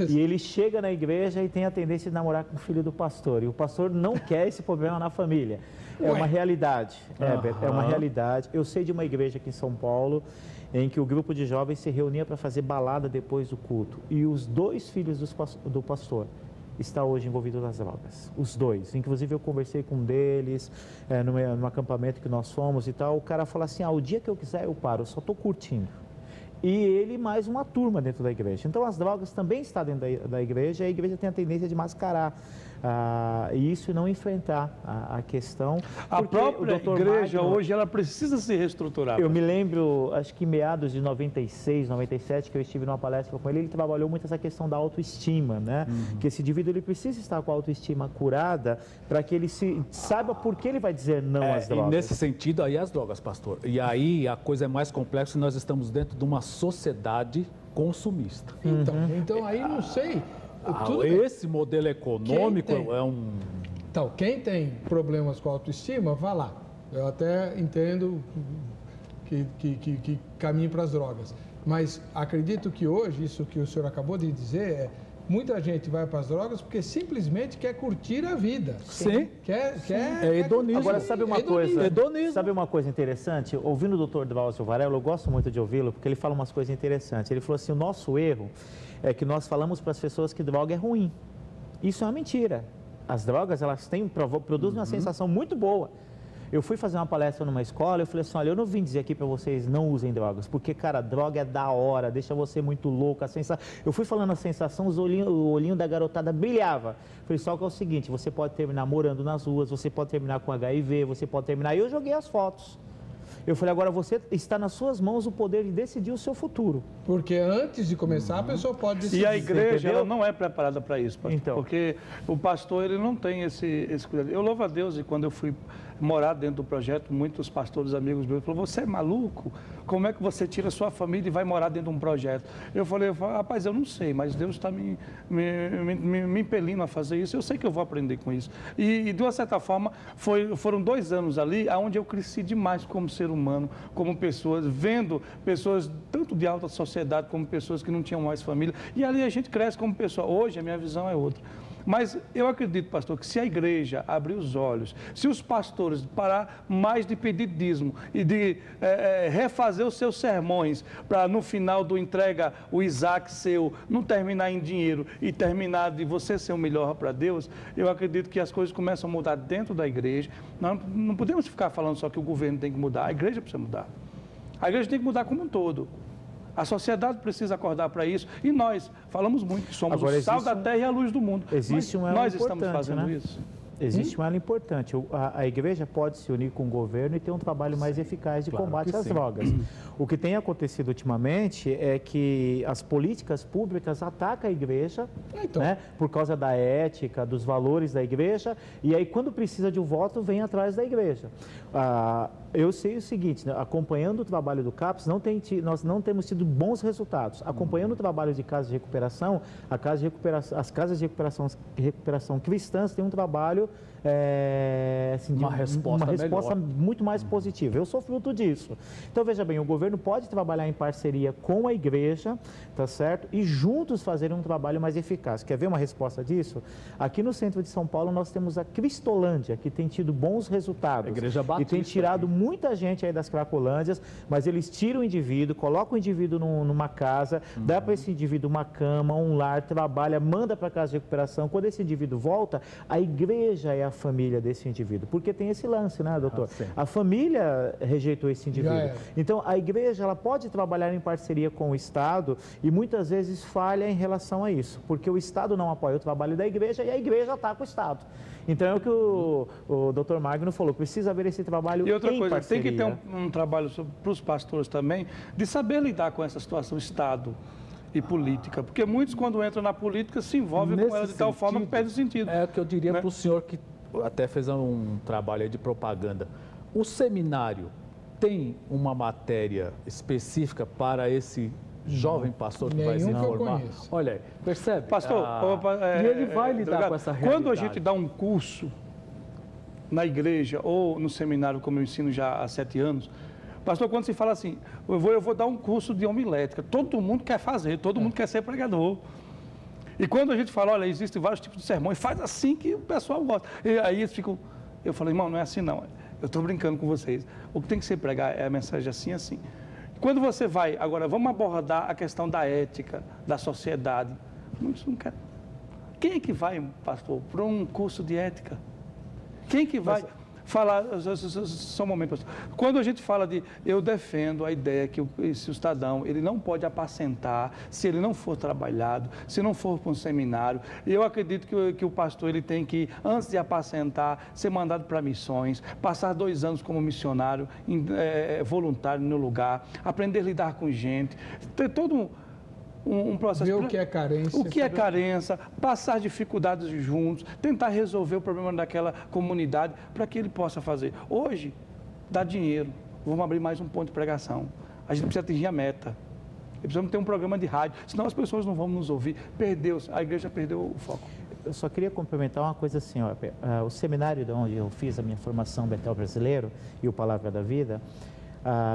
[SPEAKER 4] E ele chega na igreja e tem a tendência de namorar com o filho do pastor. E o pastor não quer esse problema na família. É uma realidade, Heber, é uma realidade. Eu sei de uma igreja aqui em São Paulo, em que o grupo de jovens se reunia para fazer balada depois do culto. E os 2 filhos do pastor está hoje envolvido nas drogas, os 2. Inclusive eu conversei com um deles, num acampamento que nós fomos e tal, o cara falou assim, o dia que eu quiser eu paro, eu só estou curtindo. E ele mais uma turma dentro da igreja. Então as drogas também estão dentro da igreja, e a igreja tem a tendência de mascarar isso e não enfrentar a questão.
[SPEAKER 3] A própria igreja hoje, ela precisa se reestruturar.
[SPEAKER 4] Eu me lembro, acho que em meados de 96, 97, que eu estive numa palestra com ele, ele trabalhou muito essa questão da autoestima, né? Que esse indivíduo, ele precisa estar com a autoestima curada para que ele saiba por que ele vai dizer não às drogas.
[SPEAKER 2] E nesse sentido, aí as drogas, pastor. E aí a coisa é mais complexa, nós estamos dentro de uma sociedade consumista.
[SPEAKER 1] Então aí não sei...
[SPEAKER 2] Esse modelo econômico é um...
[SPEAKER 1] Então, quem tem problemas com a autoestima, vá lá. Eu até entendo que caminhe para as drogas. Mas acredito que hoje, isso que o senhor acabou de dizer, muita gente vai para as drogas porque simplesmente quer curtir a vida.
[SPEAKER 2] Sim.
[SPEAKER 1] É
[SPEAKER 4] hedonismo. Agora, sabe uma coisa? Sabe uma coisa interessante? Ouvindo o Dr. Drauzio Varela, eu gosto muito de ouvi-lo, porque ele fala umas coisas interessantes. Ele falou assim, o nosso erro é que nós falamos para as pessoas que droga é ruim. Isso é uma mentira. As drogas, elas produzem uma sensação muito boa. Eu fui fazer uma palestra numa escola, eu falei assim, olha, eu não vim dizer aqui para vocês não usem drogas, porque, cara, droga é da hora, deixa você muito louco, eu fui falando a sensação, o olhinho da garotada brilhava. Eu falei, só que é o seguinte, você pode terminar morando nas ruas, você pode terminar com HIV, você pode terminar... E eu joguei as fotos. Eu falei, agora você está nas suas mãos o poder de decidir o seu futuro.
[SPEAKER 1] Porque antes de começar, a pessoa pode decidir.
[SPEAKER 3] E a igreja, ela não é preparada para isso, pastor, então, porque o pastor, ele não tem esse cuidado. Eu louvo a Deus, e quando eu fui morar dentro do projeto, muitos pastores amigos meus falaram, você é maluco? Como é que você tira sua família e vai morar dentro de um projeto? Eu falei, rapaz, eu não sei, mas Deus está me impelindo a fazer isso, eu sei que eu vou aprender com isso. E de uma certa forma, foram 2 anos ali, onde eu cresci demais como ser humano, como pessoas, vendo pessoas tanto de alta sociedade como pessoas que não tinham mais família, e ali a gente cresce como pessoa. Hoje a minha visão é outra. Mas eu acredito, pastor, que se a igreja abrir os olhos, se os pastores parar mais de pedir dízimo e de refazer os seus sermões para no final do entrega o Isaac seu não terminar em dinheiro e terminar de você ser o melhor para Deus, eu acredito que as coisas começam a mudar dentro da igreja. Nós não podemos ficar falando só que o governo tem que mudar, a igreja precisa mudar. A igreja tem que mudar como um todo. A sociedade precisa acordar para isso. E nós falamos muito que somos o sal da terra e a luz do mundo.
[SPEAKER 4] Existe um elo
[SPEAKER 3] nós
[SPEAKER 4] importante,
[SPEAKER 3] estamos fazendo
[SPEAKER 4] né?
[SPEAKER 3] isso.
[SPEAKER 4] Existe um elo importante. A igreja pode se unir com o governo e ter um trabalho mais eficaz de combate às drogas. O que tem acontecido ultimamente é que as políticas públicas atacam a igreja, né, por causa da ética, dos valores da igreja, e aí quando precisa de um voto, vem atrás da igreja. Eu sei o seguinte, né, acompanhando o trabalho do CAPS, nós não temos tido bons resultados. Acompanhando o trabalho de casas de recuperação, as casas de recuperação cristãs têm um trabalho, uma resposta muito mais positiva. Eu sou fruto disso. Então, veja bem, o governo pode trabalhar em parceria com a igreja, tá certo? E juntos fazerem um trabalho mais eficaz. Quer ver uma resposta disso? Aqui no centro de São Paulo, nós temos a Cristolândia, que tem tido bons resultados. A Igreja Batista. E tem tirado muita gente aí das Cracolândias, mas eles tiram o indivíduo, colocam o indivíduo numa casa, dá para esse indivíduo uma cama, um lar, trabalha, manda para a casa de recuperação. Quando esse indivíduo volta, a igreja é a família desse indivíduo, porque tem esse lance, né, doutor? A família rejeitou esse indivíduo. Então, a igreja, ela pode trabalhar em parceria com o Estado e muitas vezes falha em relação a isso, porque o Estado não apoia o trabalho da igreja e a igreja ataca o Estado. Então, é o que o doutor Magno falou, precisa haver esse trabalho em parceria.
[SPEAKER 3] E outra coisa, tem que ter um trabalho para os pastores também, de saber lidar com essa situação Estado e política, porque muitos, quando entram na política, se envolvem com ela de tal forma que perde o sentido.
[SPEAKER 2] É o que eu diria para o senhor, que até fez um trabalho aí de propaganda. O seminário tem uma matéria específica para esse jovem pastor que vai se formar? Olha aí, percebe?
[SPEAKER 3] Pastor,
[SPEAKER 2] e ele vai lidar com essa realidade.
[SPEAKER 3] Quando a gente dá um curso na igreja ou no seminário, como eu ensino já há 7 anos, pastor, quando se fala assim, eu vou dar um curso de homilética, todo mundo quer fazer, todo mundo quer ser pregador. E quando a gente fala, olha, existem vários tipos de sermões, faz assim que o pessoal gosta. E aí eles ficam, eu falei, irmão, não é assim não, eu estou brincando com vocês. O que tem que ser pregar é a mensagem assim, assim. Quando você vai, agora vamos abordar a questão da ética, da sociedade. Muitos não querem. Quem é que vai, pastor, para um curso de ética? Quem é que vai falar, só um momento, pastor. Quando a gente fala de, eu defendo a ideia que esse cidadão, ele não pode apacentar se ele não for trabalhado, se não for para um seminário. E eu acredito que o pastor, ele tem que, antes de apacentar, ser mandado para missões, passar 2 anos como missionário, voluntário no lugar, aprender a lidar com gente, ter todo um processo.
[SPEAKER 1] Ver o que é carência.
[SPEAKER 3] O que é carência, passar dificuldades juntos, tentar resolver o problema daquela comunidade para que ele possa fazer. Hoje, dá dinheiro. Vamos abrir mais um ponto de pregação. A gente precisa atingir a meta. Precisamos ter um programa de rádio, senão as pessoas não vão nos ouvir. A igreja perdeu o foco.
[SPEAKER 4] Eu só queria complementar uma coisa assim, o seminário de onde eu fiz a minha formação Betel Brasileiro e o Palavra da Vida,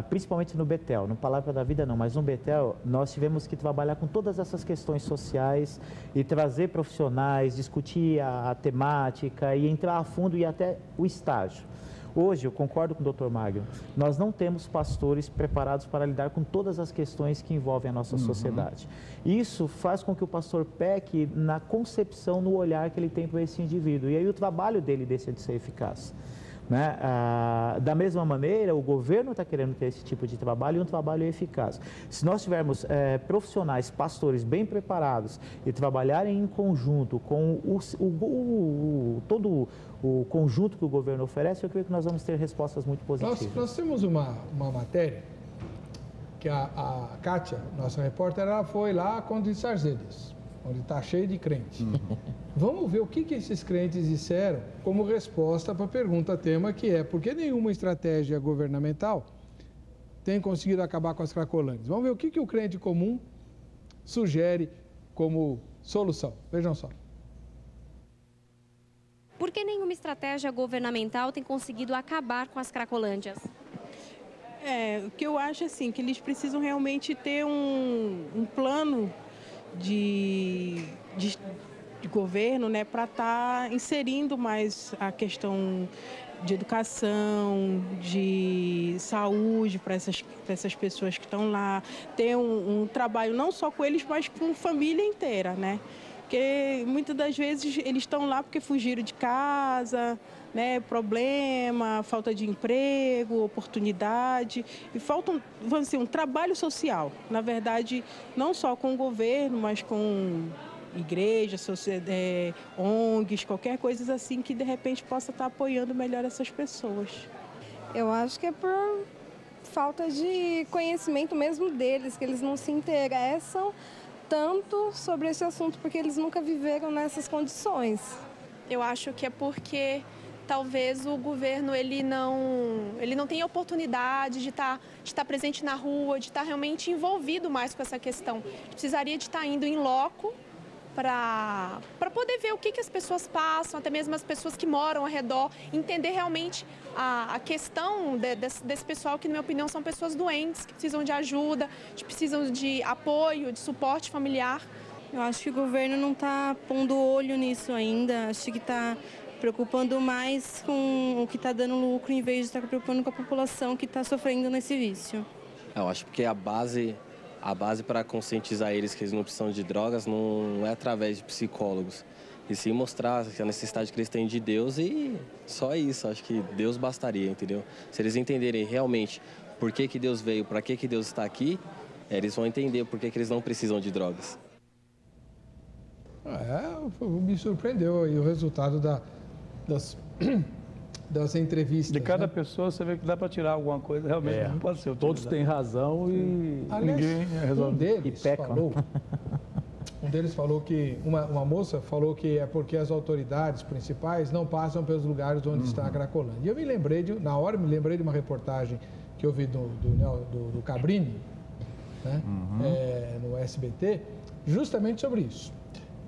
[SPEAKER 4] principalmente no Betel, no Palavra da Vida não, mas no Betel, nós tivemos que trabalhar com todas essas questões sociais e trazer profissionais, discutir a temática e entrar a fundo e até o estágio. Hoje, eu concordo com o Dr. Magno, nós não temos pastores preparados para lidar com todas as questões que envolvem a nossa sociedade. Isso faz com que o pastor peque na concepção, no olhar que ele tem para esse indivíduo, e aí o trabalho dele deixa de ser eficaz. Né? Da mesma maneira, o governo está querendo ter esse tipo de trabalho e um trabalho eficaz. Se nós tivermos profissionais, pastores bem preparados e trabalharem em conjunto com todo o conjunto que o governo oferece, eu creio que nós vamos ter respostas muito positivas.
[SPEAKER 1] Nós temos uma matéria que a Kátia, nossa repórter, ela foi lá a Conde de Sarzedis, onde está cheio de crentes. Vamos ver o que esses crentes disseram como resposta para a pergunta tema, que é: por que nenhuma estratégia governamental tem conseguido acabar com as cracolândias? Vamos ver o que o crente comum sugere como solução. Vejam só.
[SPEAKER 5] Por que nenhuma estratégia governamental tem conseguido acabar com as cracolândias?
[SPEAKER 9] O que eu acho assim, que eles precisam realmente ter um plano de governo, né, para estar inserindo mais a questão de educação, de saúde para essas pessoas que estão lá, ter um trabalho não só com eles, mas com a família inteira, né? Porque muitas das vezes eles estão lá porque fugiram de casa, né? Problema, falta de emprego, oportunidade, e falta, vamos dizer, um trabalho social, na verdade, não só com o governo, mas com igreja, ONGs, qualquer coisa assim que de repente possa estar apoiando melhor essas pessoas.
[SPEAKER 10] Eu acho que é por falta de conhecimento mesmo deles, que eles não se interessam tanto sobre esse assunto, porque eles nunca viveram nessas condições.
[SPEAKER 11] Eu acho que é porque talvez o governo ele não tenha oportunidade de estar presente na rua, de estar realmente envolvido mais com essa questão. Ele precisaria de estar indo em loco para poder ver o que as pessoas passam, até mesmo as pessoas que moram ao redor, entender realmente a questão desse pessoal que, na minha opinião, são pessoas doentes, que precisam de ajuda, que precisam de apoio, de suporte familiar.
[SPEAKER 10] Eu acho que o governo não está pondo olho nisso ainda, acho que está preocupando mais com o que está dando lucro, em vez de estar preocupando com a população que está sofrendo nesse vício.
[SPEAKER 12] Eu acho que a base para conscientizar eles que eles não precisam de drogas não é através de psicólogos, e sim mostrar a necessidade que eles têm de Deus, e só isso, acho que Deus bastaria, entendeu? Se eles entenderem realmente por que Deus veio, para que Deus está aqui, eles vão entender por que eles não precisam de drogas.
[SPEAKER 1] Me surpreendeu aí o resultado das entrevistas.
[SPEAKER 3] De cada
[SPEAKER 1] né?
[SPEAKER 3] pessoa você vê que dá para tirar alguma coisa, realmente não pode ser utilizado.
[SPEAKER 2] Todos têm razão e
[SPEAKER 3] ninguém resolve.
[SPEAKER 1] Um deles falou que, uma moça falou que é porque as autoridades principais não passam pelos lugares onde está a Cracolândia. E eu me lembrei de uma reportagem que eu vi do Cabrini, né? No SBT, justamente sobre isso.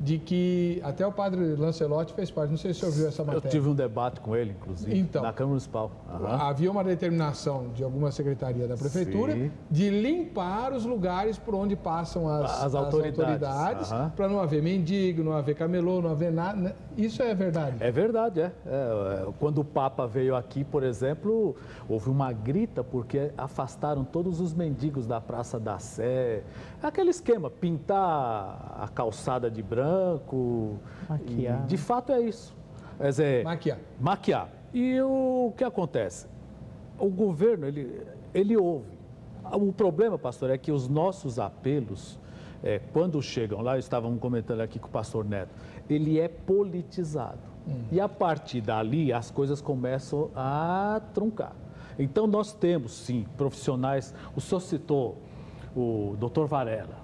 [SPEAKER 1] De que até o padre Lancelotti fez parte, não sei se você ouviu essa matéria.
[SPEAKER 2] Eu tive um debate com ele, inclusive, na Câmara Municipal.
[SPEAKER 1] Havia uma determinação de alguma secretaria da Prefeitura de limpar os lugares por onde passam as autoridades para não haver mendigo, não haver camelô, não haver nada. Isso é verdade?
[SPEAKER 2] É verdade, Quando o Papa veio aqui, por exemplo, houve uma grita porque afastaram todos os mendigos da Praça da Sé. Aquele esquema, pintar a calçada de branco. Maquiar. De fato é isso. Quer dizer, maquiar. E o que acontece? O governo, ele ouve. O problema, pastor, é que os nossos apelos, quando chegam lá, estávamos comentando aqui com o pastor Neto, ele é politizado. E a partir dali, as coisas começam a truncar. Então, nós temos, sim, profissionais. O senhor citou o doutor Varela,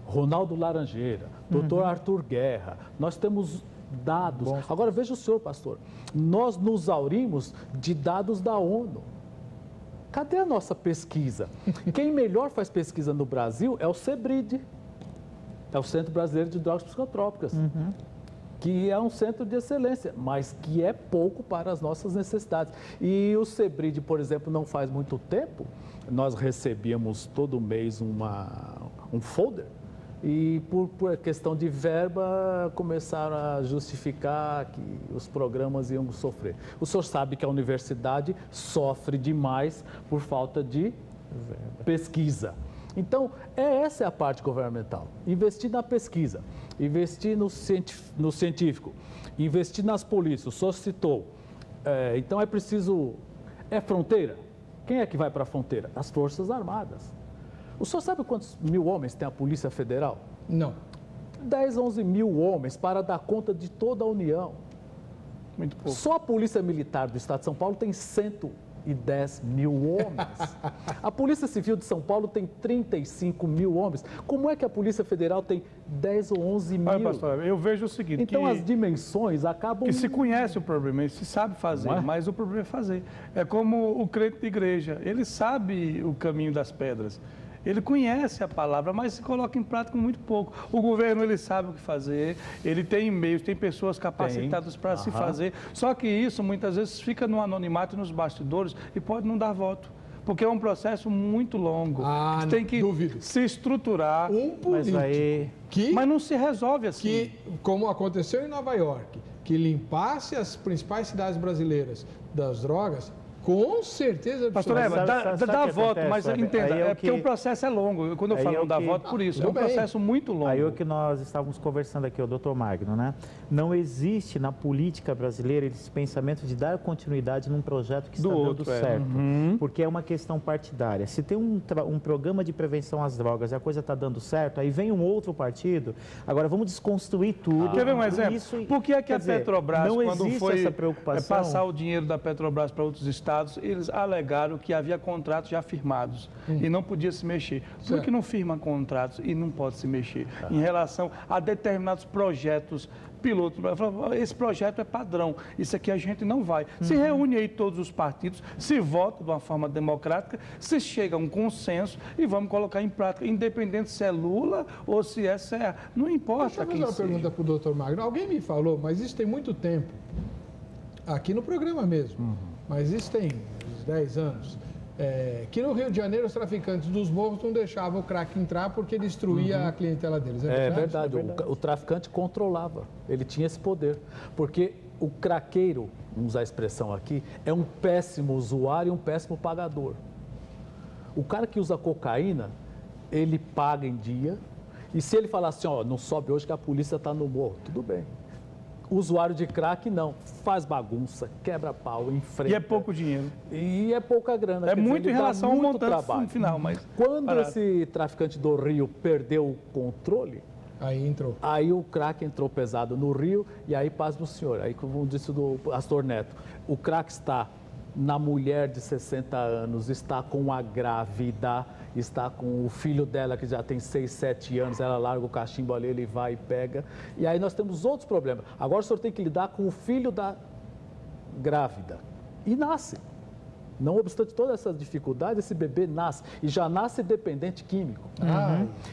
[SPEAKER 2] Ronaldo Laranjeira, doutor Arthur Guerra. Nós temos dados. Agora, veja o senhor, pastor. Nós nos aurimos de dados da ONU. Cadê a nossa pesquisa? Quem melhor faz pesquisa no Brasil é o CEBRID. É o Centro Brasileiro de Drogas Psicotrópicas. Que é um centro de excelência, mas que é pouco para as nossas necessidades. E o CEBRID, por exemplo, não faz muito tempo, nós recebíamos todo mês um folder, e por questão de verba começaram a justificar que os programas iam sofrer. O senhor sabe que a universidade sofre demais por falta de pesquisa. Então, essa é a parte governamental. Investir na pesquisa, investir no científico, investir nas polícias. O senhor citou. Então, é preciso... É fronteira? Quem é que vai para a fronteira? As Forças Armadas. O senhor sabe quantos mil homens tem a Polícia Federal?
[SPEAKER 1] Não.
[SPEAKER 2] 10, 11 mil homens para dar conta de toda a União.
[SPEAKER 3] Muito pouco.
[SPEAKER 2] Só a Polícia Militar do Estado de São Paulo tem 110 mil homens. A Polícia Civil de São Paulo tem 35 mil homens. Como é que a Polícia Federal tem 10 ou 11 mil?
[SPEAKER 3] Olha, pastor, eu vejo o seguinte...
[SPEAKER 2] Então, as dimensões acabam...
[SPEAKER 3] Que se conhece o problema, se sabe fazer, mas o problema é fazer. É como o crente de igreja, ele sabe o caminho das pedras. Ele conhece a palavra, mas se coloca em prática muito pouco. O governo, ele sabe o que fazer, ele tem meios, tem pessoas capacitadas para se fazer. Só que isso, muitas vezes, fica no anonimato, nos bastidores e pode não dar voto. porque é um processo muito longo.
[SPEAKER 1] Ah,
[SPEAKER 3] tem que se estruturar.
[SPEAKER 1] Um político
[SPEAKER 3] mas não se resolve assim.
[SPEAKER 1] Que, como aconteceu em Nova York, que limpasse as principais cidades brasileiras das drogas, com certeza...
[SPEAKER 3] Pastor Eva, dá voto, mas entenda, porque o processo é longo. Quando eu falo não dá voto, por isso, é um processo muito longo.
[SPEAKER 4] Aí o que nós estávamos conversando aqui, o doutor Magno, né? Não existe na política brasileira esse pensamento de dar continuidade num projeto que está dando certo, porque é uma questão partidária. Se tem um programa de prevenção às drogas e a coisa está dando certo, aí vem um outro partido, agora vamos desconstruir tudo.
[SPEAKER 3] Quer ver um exemplo? Por que é que a Petrobras, quando foi passar o dinheiro da Petrobras para outros estados, eles alegaram que havia contratos já firmados e não podia se mexer. Por que não firma contratos e não pode se mexer em relação a determinados projetos pilotos? Esse projeto é padrão, isso aqui a gente não vai. Se reúne aí todos os partidos, se vota de uma forma democrática, se chega a um consenso e vamos colocar em prática, independente se é Lula ou se é Serra. Não importa.
[SPEAKER 1] Deixa eu fazer uma pergunta para o doutor Magno. Alguém me falou, mas isso tem muito tempo, aqui no programa mesmo, mas isso tem uns 10 anos, que no Rio de Janeiro os traficantes dos morros não deixavam o crack entrar porque destruía a clientela deles.
[SPEAKER 2] É verdade. O traficante controlava, ele tinha esse poder, porque o craqueiro, vamos usar a expressão aqui, é um péssimo usuário e um péssimo pagador. O cara que usa cocaína, ele paga em dia, e se ele falar assim, ó, não sobe hoje que a polícia está no morro, tudo bem. O usuário de crack, não. Faz bagunça, quebra pau, enfrenta.
[SPEAKER 3] E é pouco dinheiro.
[SPEAKER 2] E é pouca grana.
[SPEAKER 3] É muito em relação ao montante no final, mas...
[SPEAKER 2] Quando esse traficante do Rio perdeu o controle...
[SPEAKER 1] Aí entrou.
[SPEAKER 2] Aí o crack entrou pesado no Rio e aí, paz no senhor. Aí, como disse o pastor Neto, o crack está na mulher de 60 anos, está com a grávida, está com o filho dela que já tem 6, 7 anos, ela larga o cachimbo ali, ele vai e pega. E aí nós temos outros problemas. Agora o senhor tem que lidar com o filho da grávida. E nasce. Não obstante toda essa dificuldade, esse bebê nasce e já nasce dependente químico.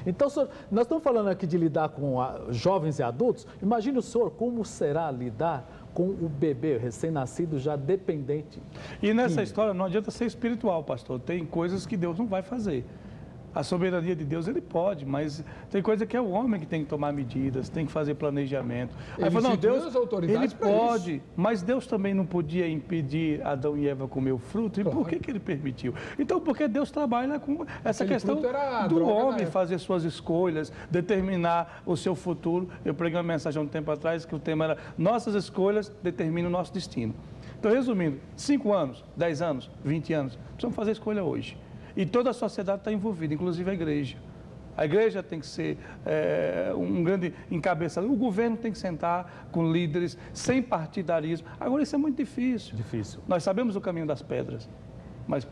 [SPEAKER 2] Então, senhor, nós estamos falando aqui de lidar com jovens e adultos. Imagine o senhor como será lidar com o bebê recém-nascido já dependente.
[SPEAKER 3] E nessa história não adianta ser espiritual, pastor. Tem coisas que Deus não vai fazer. A soberania de Deus, ele pode, mas tem coisa que é o homem que tem que tomar medidas, tem que fazer planejamento. Aí fala, não, Deus, ele pode, mas Deus também não podia impedir Adão e Eva comer o fruto. E por que ele permitiu? Então, porque Deus trabalha com essa questão do homem fazer suas escolhas, determinar o seu futuro. Eu preguei uma mensagem há um tempo atrás que o tema era nossas escolhas determinam o nosso destino. Então, resumindo, 5 anos, 10 anos, 20 anos, precisamos fazer a escolha hoje. E toda a sociedade está envolvida, inclusive a igreja. A igreja tem que ser um grande encabeçador. O governo tem que sentar com líderes, sem partidarismo. Agora, isso é muito difícil. Nós sabemos o caminho das pedras, mas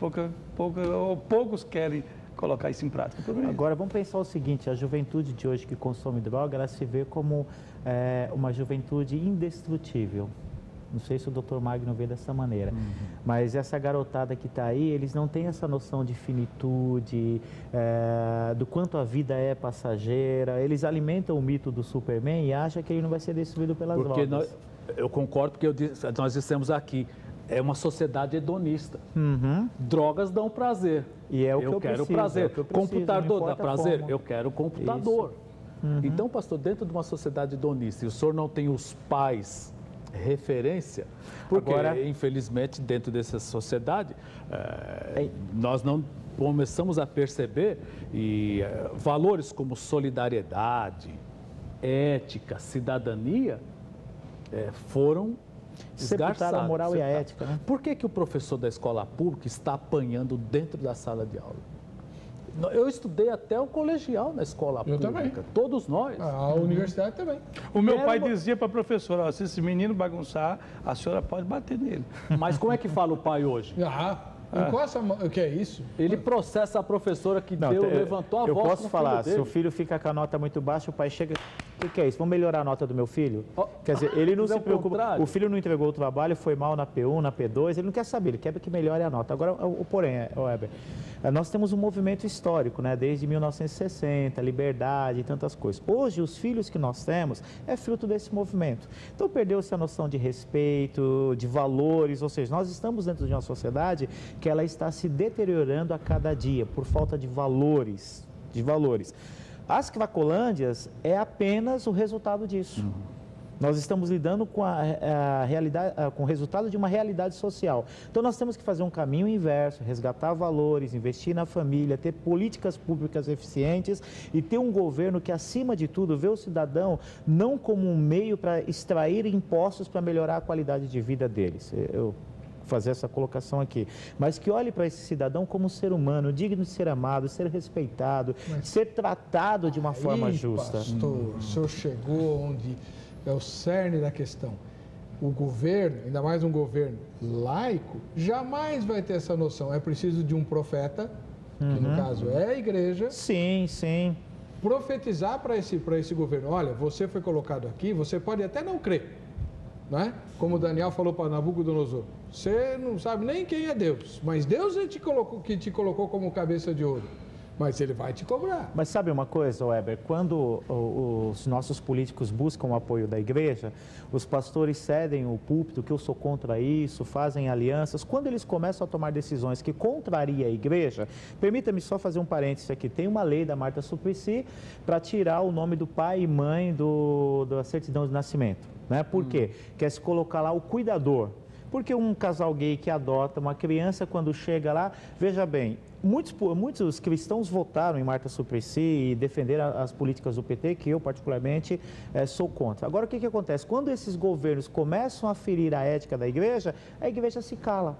[SPEAKER 3] poucos querem colocar isso em prática.
[SPEAKER 4] Agora, vamos pensar o seguinte, a juventude de hoje que consome droga, ela se vê como uma juventude indestrutível. Não sei se o doutor Magno vê dessa maneira, mas essa garotada que está aí, eles não têm essa noção de finitude, do quanto a vida é passageira. Eles alimentam o mito do Superman e acham que ele não vai ser destruído pelas drogas.
[SPEAKER 2] Eu concordo, porque nós dissemos aqui, é uma sociedade hedonista. Drogas dão prazer.
[SPEAKER 4] E é o que eu
[SPEAKER 2] quero
[SPEAKER 4] preciso,
[SPEAKER 2] prazer.
[SPEAKER 4] É o que eu preciso,
[SPEAKER 2] computador dá prazer?
[SPEAKER 4] Como.
[SPEAKER 2] Eu quero computador. Então, pastor, dentro de uma sociedade hedonista, e o senhor não tem os pais referência, porque infelizmente dentro dessa sociedade nós não começamos a perceber valores como solidariedade, ética, cidadania foram esgarçados.
[SPEAKER 4] A moral e a ética, né?
[SPEAKER 2] Por que o professor da escola pública está apanhando dentro da sala de aula? Eu estudei até o colegial na escola pública.
[SPEAKER 1] Também.
[SPEAKER 2] Todos nós.
[SPEAKER 1] A universidade também.
[SPEAKER 3] O meu pai dizia para a professora, se esse menino bagunçar, a senhora pode bater nele.
[SPEAKER 2] Mas como é que fala o pai hoje?
[SPEAKER 1] Encosta, o que é isso?
[SPEAKER 2] Ele processa a professora que levantou a voz.
[SPEAKER 4] Eu posso falar, se o filho fica com a nota muito baixa, o pai chega... O que é isso? Vamos melhorar a nota do meu filho? Quer dizer, ele não se preocupa. O filho não entregou o trabalho, foi mal na P1, na P2, ele não quer saber, ele quer que melhore a nota. Agora, o porém, Weber, nós temos um movimento histórico, né? Desde 1960, liberdade e tantas coisas. Hoje, os filhos que nós temos é fruto desse movimento. Então, perdeu-se a noção de respeito, de valores, ou seja, nós estamos dentro de uma sociedade que ela está se deteriorando a cada dia por falta de valores. As Cracolândias é apenas o resultado disso. Nós estamos lidando com a realidade, com o resultado de uma realidade social. Então, nós temos que fazer um caminho inverso, resgatar valores, investir na família, ter políticas públicas eficientes e ter um governo que, acima de tudo, vê o cidadão não como um meio para extrair impostos para melhorar a qualidade de vida deles. Fazer essa colocação aqui, mas que olhe para esse cidadão como um ser humano, digno de ser amado, ser respeitado, ser tratado de uma forma justa.
[SPEAKER 1] Pastor, o senhor chegou onde é o cerne da questão. O governo, ainda mais um governo laico, jamais vai ter essa noção. É preciso de um profeta, que no caso é a igreja.
[SPEAKER 4] Sim, sim.
[SPEAKER 1] Profetizar para esse governo. Olha, você foi colocado aqui, você pode até não crer. Não é? Como Daniel falou para Nabucodonosor, você não sabe nem quem é Deus, mas Deus é que te colocou como cabeça de ouro, mas ele vai te cobrar.
[SPEAKER 4] Mas sabe uma coisa, Weber, quando os nossos políticos buscam o apoio da igreja, os pastores cedem o púlpito, que eu sou contra isso, fazem alianças, quando eles começam a tomar decisões que contrariam a igreja, permita-me só fazer um parênteses aqui, tem uma lei da Marta Suplicy para tirar o nome do pai e mãe da certidão de nascimento. Né? Por quê? Quer se colocar lá o cuidador. Porque um casal gay que adota uma criança, quando chega lá, veja bem, muitos cristãos votaram em Marta Suplicy e defenderam as políticas do PT, que eu particularmente sou contra. Agora, o que acontece? Quando esses governos começam a ferir a ética da igreja, a igreja se cala.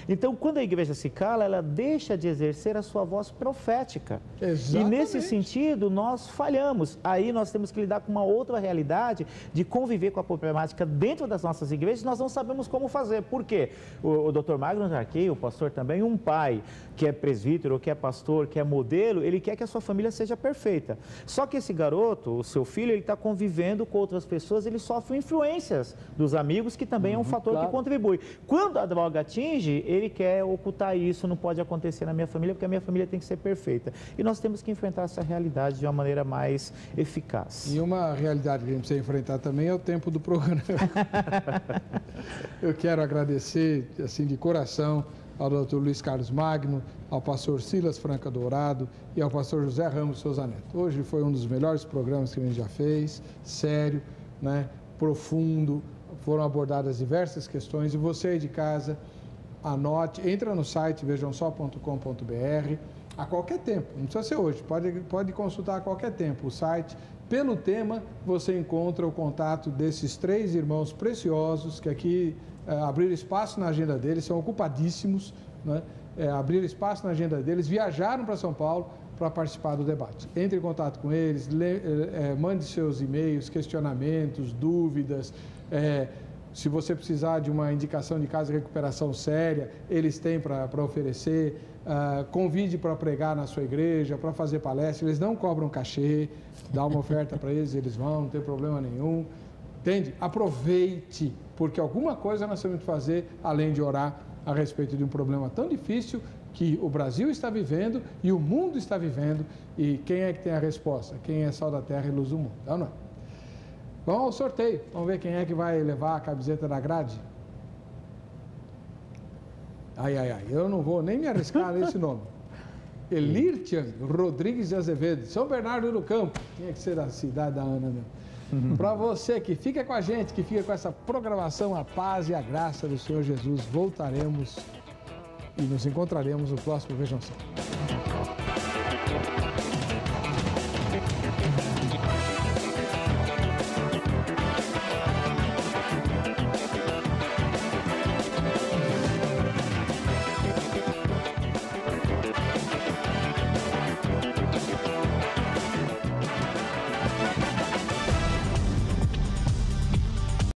[SPEAKER 4] Então, quando a igreja se cala, ela deixa de exercer a sua voz profética.
[SPEAKER 1] Exatamente.
[SPEAKER 4] E nesse sentido, nós falhamos. Aí nós temos que lidar com uma outra realidade de conviver com a problemática dentro das nossas igrejas. Nós não sabemos como fazer. Por quê? O Dr. Magno Jarquei, o pastor também, um pai que é presbítero, que é pastor, que é modelo, ele quer que a sua família seja perfeita. Só que esse garoto, o seu filho, ele está convivendo com outras pessoas, ele sofre influências dos amigos, que também é um fator que contribui. Quando a droga atinge, ele quer ocultar isso, não pode acontecer na minha família, porque a minha família tem que ser perfeita. E nós temos que enfrentar essa realidade de uma maneira mais eficaz.
[SPEAKER 1] E uma realidade que a gente precisa enfrentar também é o tempo do programa. Eu quero agradecer, assim, de coração, ao Dr. Luiz Carlos Magno, ao pastor Silas Franca Dourado e ao pastor José Ramos Souza Neto. Hoje foi um dos melhores programas que a gente já fez, sério, né, profundo, foram abordadas diversas questões e você aí de casa, anote, entra no site vejamsó.com.br a qualquer tempo, não precisa ser hoje, pode consultar a qualquer tempo o site. Pelo tema, você encontra o contato desses 3 irmãos preciosos que aqui abriram espaço na agenda deles, são ocupadíssimos, né? Abriram espaço na agenda deles, viajaram para São Paulo para participar do debate. Entre em contato com eles, mande seus e-mails, questionamentos, dúvidas. Se você precisar de uma indicação de casa de recuperação séria, eles têm para oferecer. Convide para pregar na sua igreja, para fazer palestra. Eles não cobram cachê, dá uma oferta para eles, eles vão, não tem problema nenhum. Entende? Aproveite, porque alguma coisa nós temos que fazer, além de orar a respeito de um problema tão difícil que o Brasil está vivendo e o mundo está vivendo. E quem é que tem a resposta? Quem é sal da terra e luz do mundo? Não, não. Vamos ao sorteio. Vamos ver quem é que vai levar a camiseta da grade. Eu não vou nem me arriscar nesse nome. Elirtian Rodrigues de Azevedo, São Bernardo do Campo. Tinha que ser da cidade da Ana mesmo. Para você que fica com a gente, que fica com essa programação, a paz e a graça do Senhor Jesus, voltaremos e nos encontraremos no próximo Vejam Só.